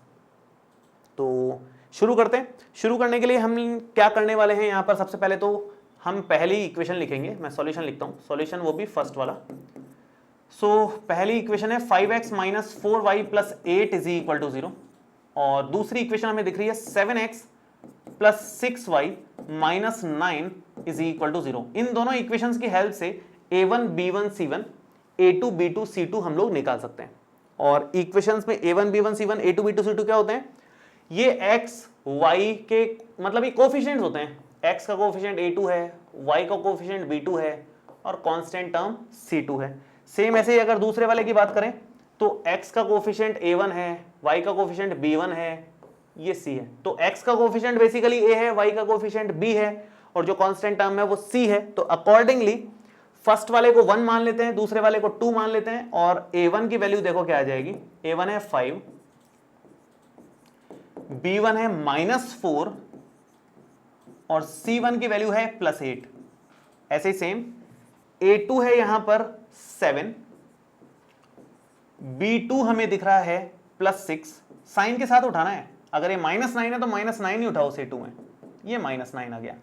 तो शुरू करते हैं। शुरू करने के लिए हम क्या करने वाले हैं, यहां पर सबसे पहले तो हम पहली इक्वेशन लिखेंगे। मैं सॉल्यूशन लिखता हूं, सॉल्यूशन वो भी फर्स्ट वाला। पहली इक्वेशन है 5x - 4y + 8 = 0 और दूसरी इक्वेशन हमें दिख रही है 7x + 6y - 9 = 0। इन दोनों इक्वेशंस की हेल्प से a1 b1 c1 a2 b2 c2 हम लोग निकाल सकते हैं। और इक्वेशंस में a1 b1 c1 a2 b2 c2 क्या होते हैं, ये x y के मतलब ये कोफिशिएंट्स होते हैं। x का कोफिशिएंट a2 है, y का कोफिशिएंट b2 है और कांस्टेंट टर्म c2 है। सेम ऐसे ही अगर दूसरे वाले की बात करें तो x का कोफिशिएंट a1 है, y का कोफिशिएंट b1 है, ये c है। तो x का कोफिशिएंट बेसिकली a है, y का कोफिशिएंट b है और जो कांस्टेंट टर्म है वो c है। तो अकॉर्डिंगली फर्स्ट वाले को 1 मान लेते हैं, दूसरे वाले को 2 मान लेते हैं और a1 की वैल्यू देखो क्या आ जाएगी। a1 है 5, b1 है -4 और c1 की वैल्यू है +8। ऐसे ही सेम a2 है यहां पर 7, b2 हमें दिख रहा है +6, साइन के साथ उठाना है। अगर ये -9 है तो -9 ही उठाओ c2 में, ये -9 आ गया।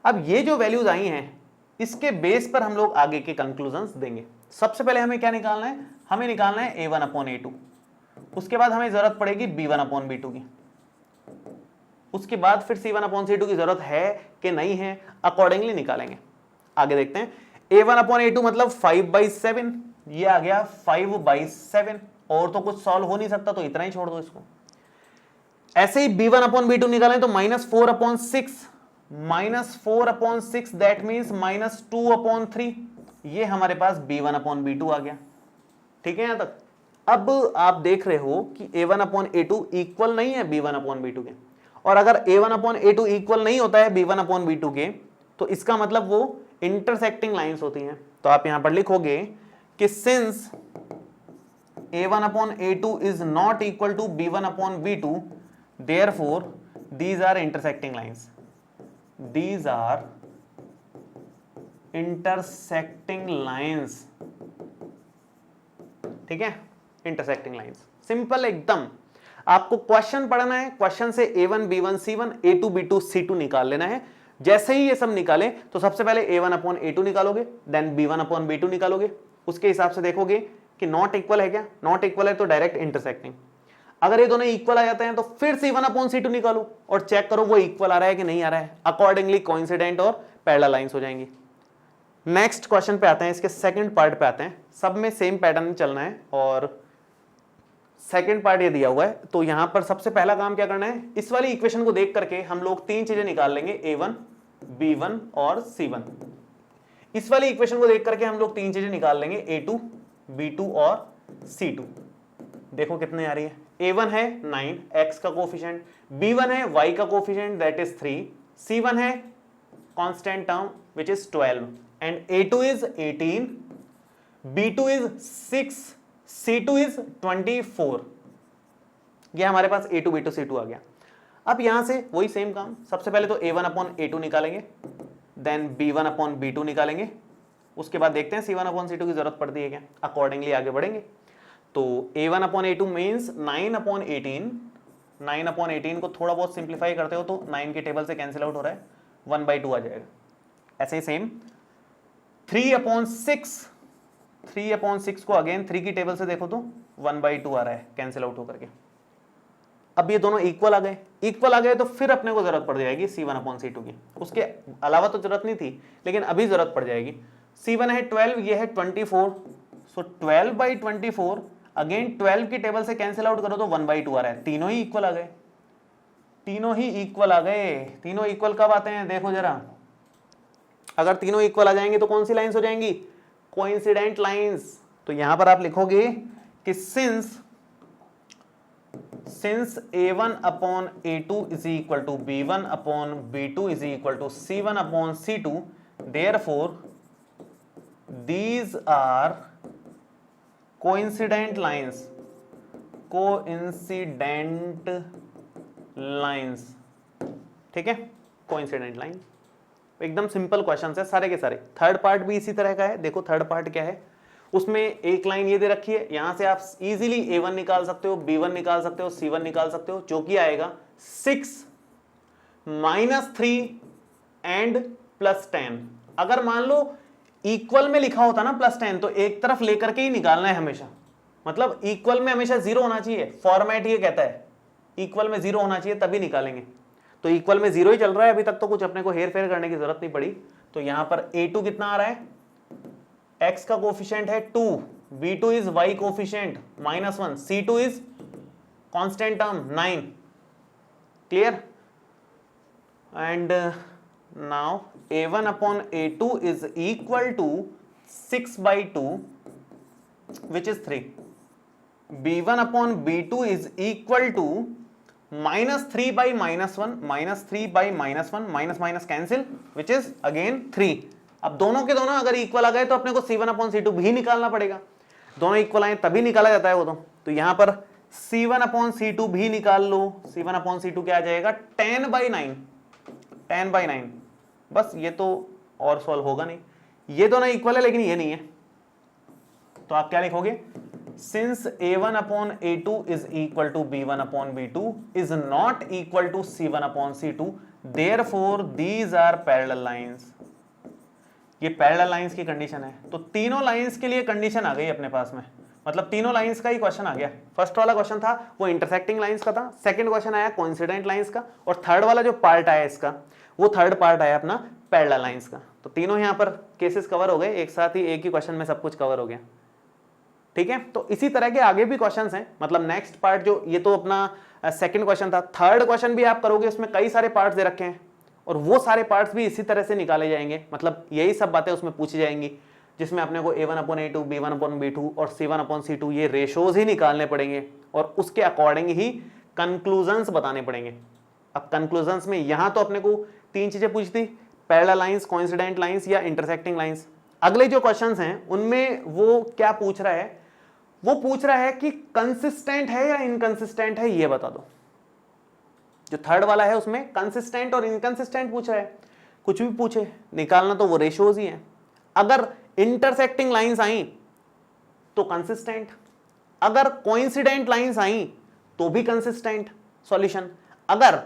अब ये जो वैल्यूज आई हैं इसके बेस पर हम लोग आगे के कंक्लूजन्स देंगे। सबसे पहले हमें क्या निकालना है, हमें निकालना है a1/a2। उसके बाद हमें जरूरत पड़ेगी b1/b2 की। उसके बाद फिर c1/c2 की जरूरत है कि नहीं है, अकॉर्डिंगली निकालेंगे। आगे देखते हैं। a1/a2 मतलब 5/7, ये आ गया 5/7 और तो कुछ सॉल्व हो नहीं सकता तो इतना ही छोड़ दो इसको। ऐसे ही b1/b2 निकालें तो -4/6, -4/6 दैट मींस -2/3, ये हमारे पास b1/b2 आ गया। ठीक है यहां तक। अब आप देख रहे हो कि a1/a2 इक्वल नहीं है b1/b2 के, और अगर a1/a2 इक्वल नहीं होता है b1/b2 के तो इसका मतलब वो इंटरसेक्टिंग लाइंस होती हैं। तो आप यहां पर लिखोगे कि since a1/a2 is not equal to b1/b2 therefore these are intersecting lines. These are intersecting lines. ठीक है, इंटरसेक्टिंग लाइंस, सिंपल एकदम। आपको क्वेश्चन पढ़ना है, क्वेश्चन से a1 b1 c1 a2 b2 c2 निकाल लेना है। जैसे ही ये सब निकाले तो सबसे पहले a1/a2 निकालोगे, देन b1/b2 निकालोगे। उसके हिसाब से देखोगे कि नॉट इक्वल है क्या, नॉट इक्वल है तो डायरेक्ट इंटरसेक्टिंग। अगर ये दोनों इक्वल आ जाते हैं तो फिर C1/C2 निकालो और चेक करो वो इक्वल आ रहा है कि नहीं आ रहा है, अकॉर्डिंगली कोइंसिडेंट और पैरेलल लाइंस हो जाएंगी। नेक्स्ट क्वेश्चन पे आते हैं, इसके सेकंड पार्ट पे आते हैं। सब में सेम पैटर्न चलना है और सेकंड पार्ट ये दिया हुआ है। तो यहां पर सबसे पहला काम क्या करना है, इस वाली इक्वेशन को देख करके हम लोग तीन चीजें निकाल लेंगे, A1, B1 और C1। इस वाली इक्वेशन को देख करके हम लोग तीन चीजें निकाल लेंगे, A2, B2 और C2। देखो कितने आ रही है, A1 है 9 x का कोफिशिएंट, B1 है y का कोफिशिएंट दैट इज 3, C1 है constant term which is 12 and A2 is 18, B2 is 6, C2 is 24। ये हमारे पास A2, B2, C2 आ गया। अब यहां से वही सेम काम, सबसे पहले तो A1/A2 निकालेंगे, देन B1/B2 निकालेंगे, उसके बाद देखते हैं C1/C2 की जरूरत पड़ती है क्या, अकॉर्डिंगली आगे बढ़ेंगे। तो A1/A2 मीन्स 9/18, 9/18 को थोड़ा बहुत सिंप्लीफाई करते हो तो 9 के टेबल से कैंसिल आउट हो रहा है, 1/2 आ जाएगा। ऐसे ही सेम 3/6, 3/6 को अगेन 3 की टेबल से देखो तो 1/2 आ रहा है कैंसिल आउट होकर के। अब ये दोनों इक्वल आ गए, इक्वल आ गए तो फिर अपने को जरूरत पड़ जाएगी C1/C2 की, उसके अलावा तो जरूरत नहीं थी लेकिन अभी जरूरत पड़ जाएगी। C1 है 12, ये है 24, सो 12/24 अगेन 12 की टेबल से कैंसिल आउट करो तो 1/2 आ रहा है। तीनों ही इक्वल आ गए, तीनों ही इक्वल आ गए। तीनों इक्वल कब आते हैं देखो जरा, अगर तीनों इक्वल आ जाएंगे तो कौन सी लाइंस हो जाएंगी, कोइंसिडेंट लाइंस। तो यहां पर आप लिखोगे कि since A1/A2 is equal to B1/B2 is equal to C1/C2, therefore these are coincident lines, coincident lines। ठीक है, कोइंसिडेंट लाइन। एकदम सिंपल क्वेश्चन है सारे के सारे। थर्ड पार्ट भी इसी तरह का है, देखो थर्ड पार्ट क्या है, उसमें एक लाइन ये दे रखी है, यहां से आप इजीली A1 निकाल सकते हो, B1 निकाल सकते हो, C1 निकाल सकते हो, जो कि आएगा 6 -3 एंड +10। अगर मान लो इक्वल में लिखा होता ना +10 तो एक तरफ लेकर के ही निकालना है हमेशा, मतलब इक्वल में हमेशा 0 होना चाहिए, फॉर्मेट ये कहता है इक्वल में 0 होना चाहिए तभी निकालेंगे। तो इक्वल में 0 ही चल रहा है अभी तक, तो कुछ अपने को हेर फेर करने की जरूरत नहीं पड़ी। तो यहां पर A2 कितना आ रहा है, x का कोफिशिएंट है 2, B2 is y coefficient -1, C2 is constant term 9। Clear? And now A1/A2 is equal to 6/2 which is 3, B1/B2 is equal to -3 by -1, -3 by -1, minus minus cancel which is again 3। अब दोनों के दोनों अगर इक्वल आ गए तो अपने को C1/C2 भी निकालना पड़ेगा, दोनों इक्वल आए तभी निकाला जाता है वो तो यहां पर C1/C2 भी निकाल लो। C1/C2 क्या आ जाएगा, 10/9, 10/9। बस ये तो और सॉल्व होगा नहीं, ये दोनों इक्वल है लेकिन ये नहीं है, तो आप क्या लिखोगे, since A1/A2 is equal to B1/B2 is not equal to C1/C2, therefore these are parallel lines। ये पैरेलल लाइंस की कंडीशन है, तो तीनों लाइंस के लिए कंडीशन आ गई अपने पास में, मतलब तीनों लाइंस का ही क्वेश्चन आ गया। फर्स्ट वाला क्वेश्चन था वो इंटरसेक्टिंग लाइंस का था, सेकंड क्वेश्चन आया कोइंसिडेंट लाइंस का, और थर्ड वाला जो पार्ट आया इसका वो थर्ड पार्ट आया अपना पैरेलल लाइंस का। तो तीनों यहाँ पर केसेस कवर हो गए, एक साथ ही एक ही क्वेश्चन में सब कुछ कवर हो गया। ठीक है, तो इसी तरह के आगे भी क्वेश्चंस हैं, मतलब नेक्स्ट पार्ट जो ये तो अपना सेकंड क्वेश्चन था, थर्ड क्वेश्चन भी आप करोगे, उसमें कई सारे पार्ट्स दे रखे हैं और वो सारे पार्ट्स भी इसी तरह से निकाले जाएंगे, मतलब यही सब बातें उसमें पूछी जाएंगी, जिसमें अपने को A1/A2, B1/B2 और C1/C2 ये रेशोज ही निकालने पड़ेंगे और उसके अकॉर्डिंग ही कंक्लूजन्स बताने पड़ेंगे। अब कंक्लूजन्स में यहां तो अपने को तीन चीजें पूछी थी, पैरेलल लाइंस, कोइंसिडेंट लाइंस या इंटरसेक्टिंग लाइंस। अगले जो क्वेश्चंस हैं उनमें वो क्या पूछ रहा है, वो पूछ रहा है कि कंसिस्टेंट है या इनकंसिस्टेंट है ये बता दो। जो थर्ड वाला है उसमें कंसिस्टेंट और इनकंसिस्टेंट पूछ रहा है, कुछ भी पूछे निकालना तो वो रेशोज ही है। अगर इंटरसेक्टिंग लाइंस आई तो कंसिस्टेंट, अगर कोइंसिडेंट लाइंस आई तो भी कंसिस्टेंट सॉल्यूशन, अगर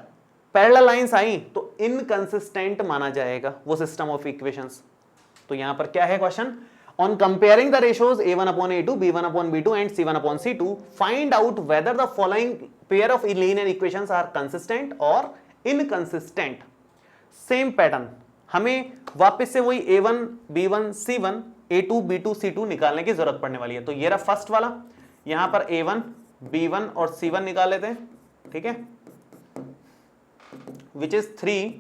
पैरेलल लाइंस आई तो इनकंसिस्टेंट माना जाएगा वो सिस्टम ऑफ इक्वेशंस। तो यहां पर क्या है question, On comparing the ratios a1 upon a2, b1 upon b2 and c1 upon c2, find out whether the following pair of linear equations are consistent or inconsistent. Same pattern, हमें वापस से वही a1 b1 c1 a2 b2 c2 निकालने की जरूरत पड़ने वाली है। तो ये रहा फर्स्ट वाला, यहां पर a1 b1 और c1 निकाल लेते हैं, ठीक है, विच इज 3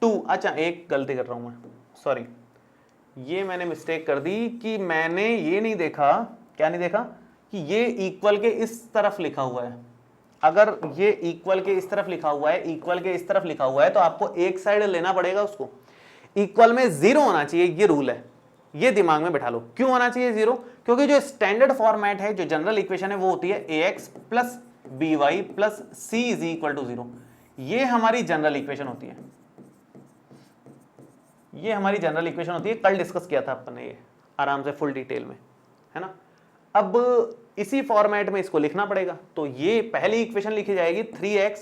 2। अच्छा एक गलती कर रहा हूं मैं, सॉरी, ये मैंने मिस्टेक कर दी कि मैंने ये नहीं देखा, क्या नहीं देखा कि ये इक्वल के इस तरफ लिखा हुआ है। अगर ये इक्वल के इस तरफ लिखा हुआ है, इक्वल के इस तरफ लिखा हुआ है, तो आपको एक साइड लेना पड़ेगा उसको। इक्वल में 0 होना चाहिए, ये रूल है, ये दिमाग में बैठा लो। क्यों होना चाहिए 0? क्योंकि जो स्टैंडर्ड फॉर्मेट है, जो जनरल इक्वेशन है, वो होती है ax plus by plus c is equal to 0। ये हमारी जनरल इक्वेशन होती है, ये हमारी जनरल इक्वेशन होती है। कल डिस्कस किया था अपन ने ये आराम से फुल डिटेल में, है ना। अब इसी फॉर्मेट में इसको लिखना पड़ेगा। तो ये पहली इक्वेशन लिखी जाएगी 3x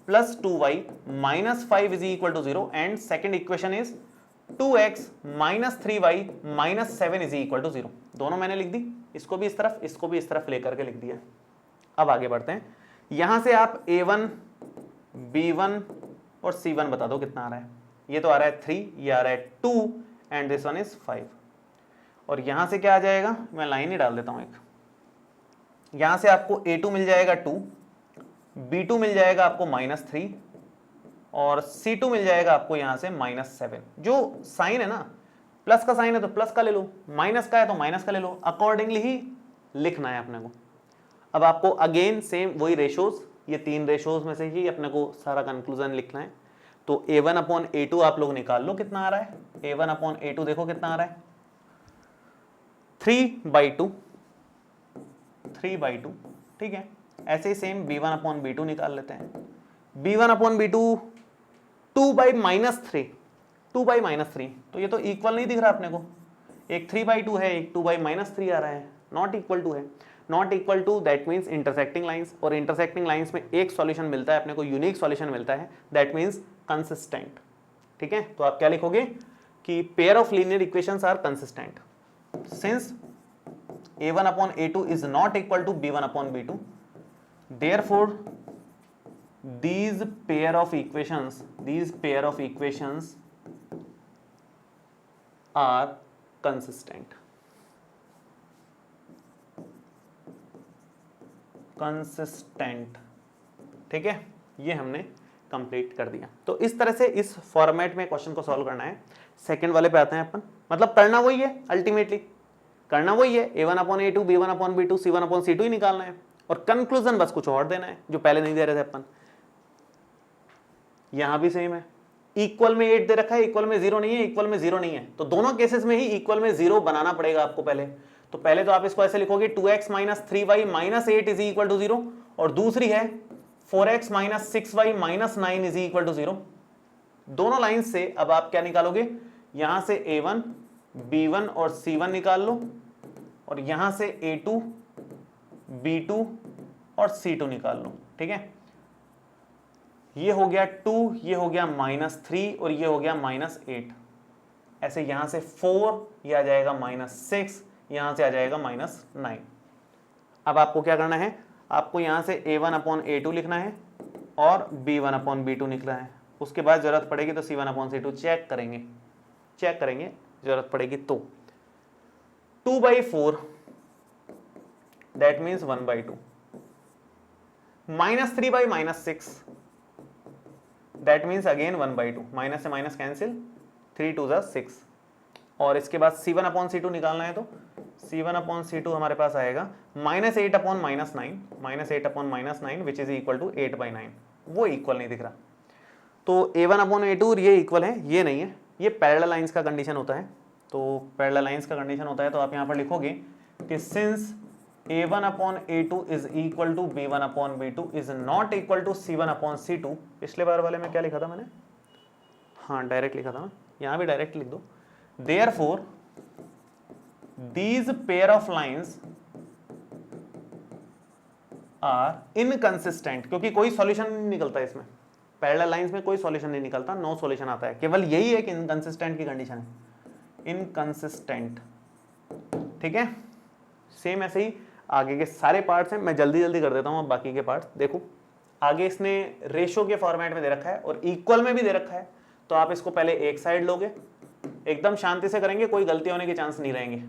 plus 2y minus 5 is equal to 0 and second equation is 2x minus 3y minus 7 is equal to 0। दोनों मैंने लिख दी, इसको भी इस तरफ, इसको भी इस तरफ लेकर के लिख दिया। अब आगे बढ़ते हैं, यहां से आप a1 b1 और c1 बता दो कितना आ रहा है। ये तो आ रहा है 3, ये आ रहा है 2 एंड दिस वन इज 5। और यहां से क्या आ जाएगा, मैं लाइन ही डाल देता हूं एक। यहां से आपको a2 मिल जाएगा 2, b2 मिल जाएगा आपको -3 और c2 मिल जाएगा आपको यहां से -7। जो साइन है ना, प्लस का साइन है तो प्लस का ले लो, माइनस का है तो माइनस का ले लो, अकॉर्डिंगली ही लिखना है अपने को। अब आपको अगेन सेम वही रेशोज, ये 3 रेशोज में से ही अपने को सारा कंक्लूजन लिखना है। तो a1 अपॉन a2 आप लोग निकाल लो कितना आ रहा है। a1 अपॉन a2 देखो कितना आ रहा है, 3/2, 3/2, ठीक है। ऐसे ही सेम b1 अपॉन b2 निकाल लेते हैं। b1 अपॉन b2 2/-3, 2/-3, तो ये तो इक्वल नहीं दिख रहा अपने को। एक 3/2 है, एक 2/-3 आ रहा है, नॉट इक्वल टू है। Not equal to that means intersecting lines, और इंटरसेक्टिंग लाइंस में एक सॉल्यूशन मिलता है अपने को, यूनिक सॉल्यूशन मिलता है, दैट मीन्स कंसिस्टेंट, ठीक है। तो आप क्या लिखोगे कि pair of linear equations are consistent since a1 upon a2 is not equal to b1 upon b2, therefore these pair of equations are consistent, ठीक है। ये हमने कंप्लीट कर दिया। तो इस तरह से इस फॉर्मेट में क्वेश्चन को सॉल्व करना है। सेकंड वाले पे आते हैं अपन, मतलब करना वही है, अल्टीमेटली करना वही है, a1 upon a2 b1 upon b2 c1 upon c2 ही निकालना है, और कंक्लूजन बस कुछ और देना है जो पहले नहीं दे रहे थे अपन। यहां भी सेम है, इक्वल में 8 दे रखा है, इक्वल में 0 नहीं है, इक्वल में 0 नहीं है, तो दोनों केसेस में ही इक्वल में 0 बनाना पड़ेगा आपको पहले। तो पहले तो आप इसको ऐसे लिखोगे 2x minus 3y minus 8 is equal to 0, और दूसरी है 4x minus 6y minus 9 is equal to 0। दोनों लाइन से अब आप क्या निकालोगे, यहां से a1 b1 और c1 निकाल लो, और यहां से a2 b2 और c2 निकाल लो, ठीक है। ये हो गया 2, ये हो गया -3 और ये हो गया -8। ऐसे यहां से 4, ये आ जाएगा -6, यहां से आ जाएगा -9। अब आपको क्या करना है, आपको यहां से a1 अपॉन a2 लिखना है और b1 अपॉन b2 लिखना है। उसके बाद जरूरत पड़ेगी तो c1 अपॉन c2 चेक करेंगे जरूरत पड़ेगी तो 2/4 that means 1/2, -3/-6 that means again 1/2, minus से माइनस कैंसिल, 3 2 6। और इसके बाद c1 अपॉन c2 निकालना है तो c1 अपॉन c2 हमारे पास आएगा -8 upon -9, -8 upon -9 which is equal to 8/9। वो इक्वल नहीं दिख रहा, तो a1 अपॉन a2 ये इक्वल है, ये नहीं है, ये पैरेलल लाइंस का कंडीशन होता है। तो पैरेलल लाइंस का कंडीशन होता है तो आप यहाँ पर लिखोगे कि since a1 upon a2 is equal to b1 upon b2 is not equal to c1 upon c2। पिछले बार वाले में क्या लिखा था मैंने, हाँ डायरेक्ट लिखा था ना, यहाँ भी डायरेक्ट लिख दो। Therefore these pair of lines are inconsistent, क्योंकि कोई सॉल्यूशन नहीं निकलता इसमें, पैरेलल लाइंस में कोई सॉल्यूशन नहीं निकलता, नो सॉल्यूशन आता है, केवल यही है कि इनकंसिस्टेंट की कंडीशन है, इनकंसिस्टेंट, ठीक है। सेम ऐसे ही आगे के सारे पार्ट्स हैं, मैं जल्दी जल्दी कर देता हूं अब बाकी के पार्ट्स। देखो आगे इसने रेशो के फॉर्मेट में दे रखा है और इक्वल में भी दे रखा है, तो आप इसको पहले एक साइड लोगे, एकदम शांति से करेंगे, कोई गलती होने के चांस नहीं रहेंगे।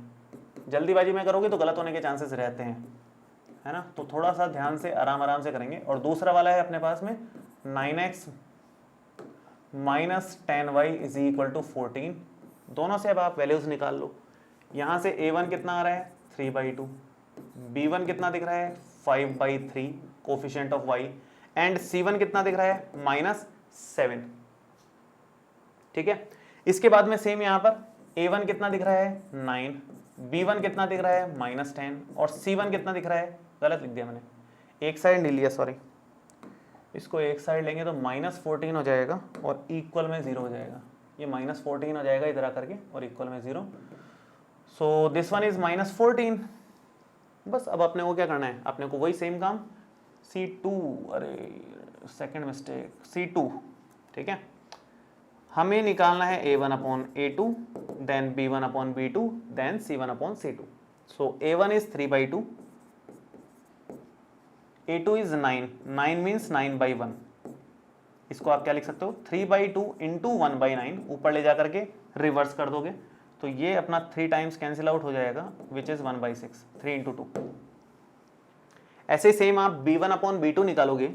जल्दीबाजी में करोगे तो गलत होने के चांसेस रहते हैं, है ना, तो थोड़ा सा ध्यान से आराम आराम से करेंगे। और दूसरा वाला है अपने पास में 9x minus 10y is equal to 14। दोनों से अब आप वैल्यूज निकाल लो। यहां से a1 कितना आ रहा है 3/2, b1 कितना दिख रहा है 5/3 coefficient of y, and c1 कितना दिख रहा है -7। ठीक है। इसके बाद में सेम यहां पर a1 कितना दिख रहा है 9, b1 कितना दिख रहा है -10 और c1 कितना दिख रहा है, गलत लिख दिया मैंने, एक साइड नहीं लिया, सॉरी, इसको एक साइड लेंगे तो -14 हो जाएगा और इक्वल में 0 हो जाएगा। ये -14 हो जाएगा इधर आकर के और इक्वल में 0। So this one is -14। बस अब अपने को क्या करना है, अपने को वही सेम काम C2, अरे सेकंड मिस्टेक, C2, ठीक है। हमें निकालना है A1/A2, then B1/B2, then C1/C2। So A1 is 3/2, A2 is 9, 9 means 9/1। इसको आप क्या लिख सकते हो 3/2 इंटू 1/9, ऊपर ले जाकर के रिवर्स कर दोगे तो ये अपना 3 टाइम्स कैंसिल आउट हो जाएगा, विच इज 1/6, 3 इंटू 2। ऐसे सेम आप B1/B2 निकालोगे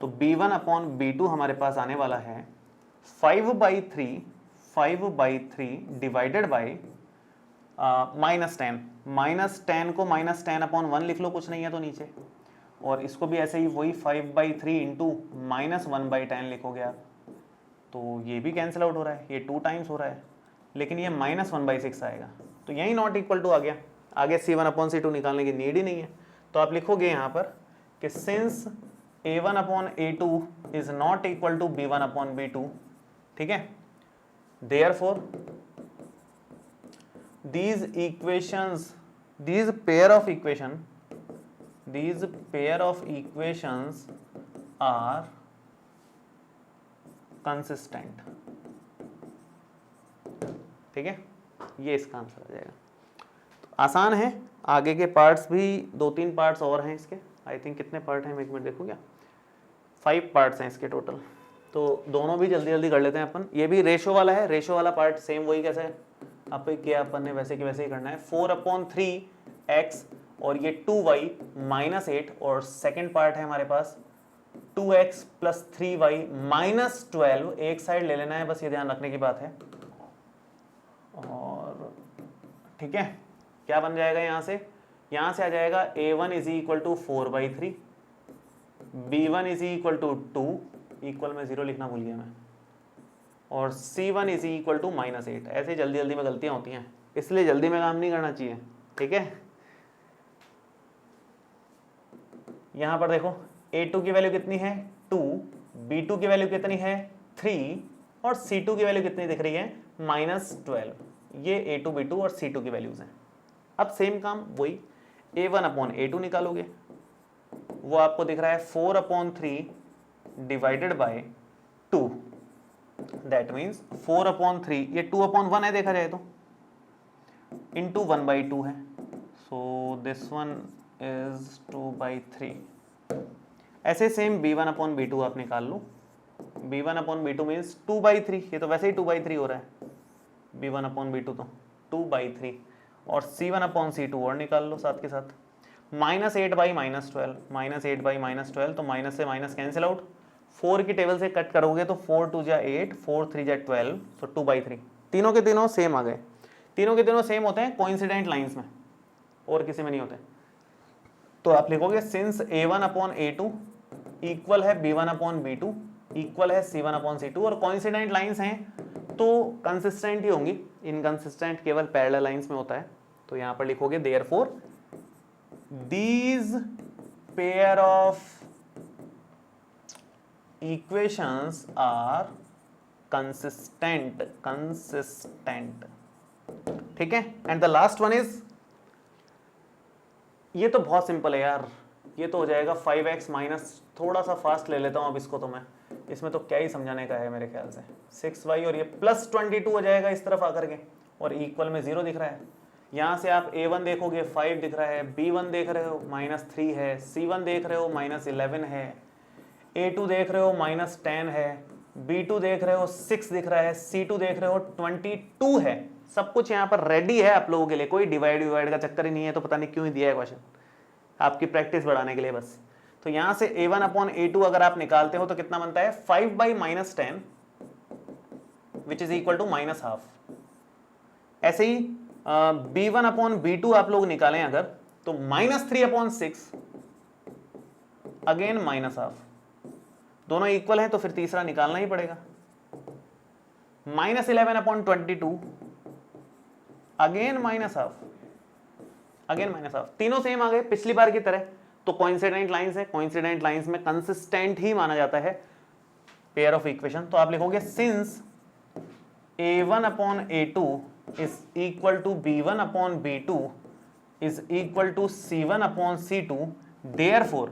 तो B1/B2 हमारे पास आने वाला है 5/3 डिवाइडेड बाई -10। -10 को -10/1 लिख लो, कुछ नहीं है तो नीचे, और इसको भी ऐसे ही वही 5/3 इंटू -1/10 लिखोगे आप, तो ये भी कैंसिल आउट हो रहा है, ये 2 टाइम्स हो रहा है, लेकिन ये -1/6 आएगा, तो यही नॉट इक्वल टू आ गया। आगे C1/C2 निकालने की नीड ही नहीं है, तो आप लिखोगे यहाँ पर कि since A1/A2 is not equal to B1/B2, ठीक है, therefore these pair of equations are consistent। ठीक है, ये इसका आंसर आ जाएगा। तो आसान है, आगे के पार्ट्स भी 2-3 पार्ट्स और हैं इसके, आई थिंक कितने पार्ट हैं, एक मिनट देखो क्या, 5 पार्ट्स हैं इसके टोटल, तो दोनों भी जल्दी जल्दी कर लेते हैं अपन। ये भी रेशो वाला है, रेशो वाला पार्ट सेम वही कैसे आप किया अपन ने वैसे कि वैसे ही करना है, 4/3x और ये 2y -8, और सेकंड पार्ट है हमारे पास 2x + 3y -12, एक साइड ले लेना है, बस ये ध्यान रखने की बात है। और ठीक है, क्या बन जाएगा यहाँ से आ जाएगा A1 is equal to 4/3, B1 is equal to 2, equal में 0 लिखना भूल गया मैं, और C1 इज इक्वल टू -8। ऐसे जल्दी जल्दी में गलतियां होती हैं, इसलिए जल्दी में काम नहीं करना चाहिए, ठीक है। यहां पर देखो A2 की वैल्यू कितनी है 2, B2 की वैल्यू कितनी है 3, और C2 की वैल्यू कितनी दिख रही है -12। ये A2, B2 और C2 की वैल्यूज हैं। अब सेम काम वही A1/A2 निकालोगे, वो आपको दिख रहा है 4/3 डिवाइडेड बाय 2, दैट मीन्स 4/3, ये 2/1 है देखा जाए तो, इंटू 1/2 है, सो दिस वन इज 2/3। ऐसे सेम B1/B2 आप निकाल लो, B1/B2 मीन्स 2/3, ये तो वैसे ही 2/3 हो रहा है, B1/B2 तो 2/3, और C1/C2 और निकाल लो साथ के साथ, -8/-12, -8/-12, तो माइनस से माइनस कैंसिल आउट, 4 की टेबल से कट करोगे तो 4 2 जा 8, 4 3 जा 12, सो 2/3। तीनों के तीनों सेम आ गए, तीनों के तीनों सेम होते हैं कोइंसिडेंट लाइंस में, और किसी में नहीं होते। तो आप लिखोगे सिंस A1/A2 इक्वल है B1/B2 इक्वल है C1/C2, और कोइंसिडेंट लाइंस हैं तो कंसिस्टेंट ही होंगी, इनकंसिस्टेंट केवल पैरेलल लाइंस में होता है। तो यहां पर लिखोगे therefore these pair of equations are consistent, ठीक है। And the last one is, ये तो बहुत सिंपल है यार, ये तो हो जाएगा 5x माइनस, थोड़ा सा फास्ट ले लेता हूं अब इसको, तो मैं इसमें तो क्या ही समझाने का है मेरे ख्याल से, 6y और ये +22 हो जाएगा इस तरफ आकर के, और इक्वल में 0 दिख रहा है, यहां से आप A1 देखोगे 5 दिख रहा है, B1 देख रहे हो -3 है, C1 देख रहे हो -11 है, A2 देख रहे हो -10 है, B2 देख रहे हो 6 दिख रहा है, C2 देख रहे हो 22 है। सब कुछ यहाँ पर रेडी है आप लोगों के लिए, कोई डिवाइड का चक्कर ही नहीं है। तो पता नहीं क्यों ही दिया है क्वेश्चन, आपकी प्रैक्टिस बढ़ाने के लिए बस। तो यहां से A1/A2 अगर आप निकालते हो तो कितना बनता है 5/-10 विच इज इक्वल टू -12। ऐसे ही B1/B2 आप लोग निकालें अगर तो -3/6 अगेन -12। दोनों इक्वल हैं तो फिर तीसरा निकालना ही पड़ेगा। -11/22 अगेन -12, अगेन -12। तीनों सेम आ गए पिछली बार की तरह। तो कोइंसिडेंट लाइंस है, कोइंसिडेंट लाइंस में कंसिस्टेंट ही माना जाता है पेयर ऑफ इक्वेशन। तो आप लिखोगे since A1/A2 is equal to B1/B2 is equal to C1/C2, therefore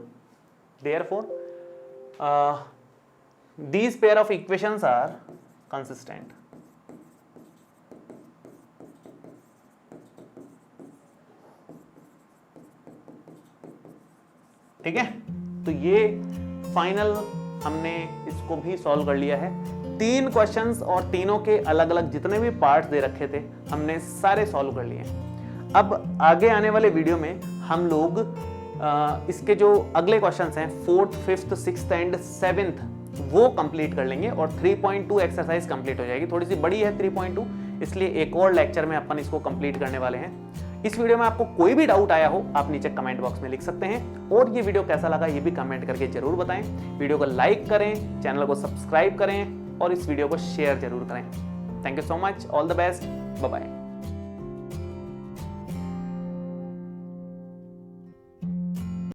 these pair of equations are consistent। ठीक है, तो ये फाइनल हमने इसको भी सॉल्व कर लिया है। 3 क्वेश्चंस और तीनों के अलग अलग जितने भी पार्ट्स दे रखे थे हमने सारे सॉल्व कर लिए। अब आगे आने वाले वीडियो में हम लोग इसके जो अगले क्वेश्चंस हैं 4th, 5th, 6th and 7th वो कंप्लीट कर लेंगे और 3.2 एक्सरसाइज कंप्लीट हो जाएगी। थोड़ी सी बड़ी है 3.2, इसलिए एक और लेक्चर में अपन इसको कंप्लीट करने वाले हैं। इस वीडियो में आपको कोई भी डाउट आया हो आप नीचे कमेंट बॉक्स में लिख सकते हैं, और ये वीडियो कैसा लगा ये भी कमेंट करके जरूर बताएं। वीडियो को लाइक करें, चैनल को सब्सक्राइब करें और इस वीडियो को शेयर जरूर करें। Thank you so much, all the best, bye bye.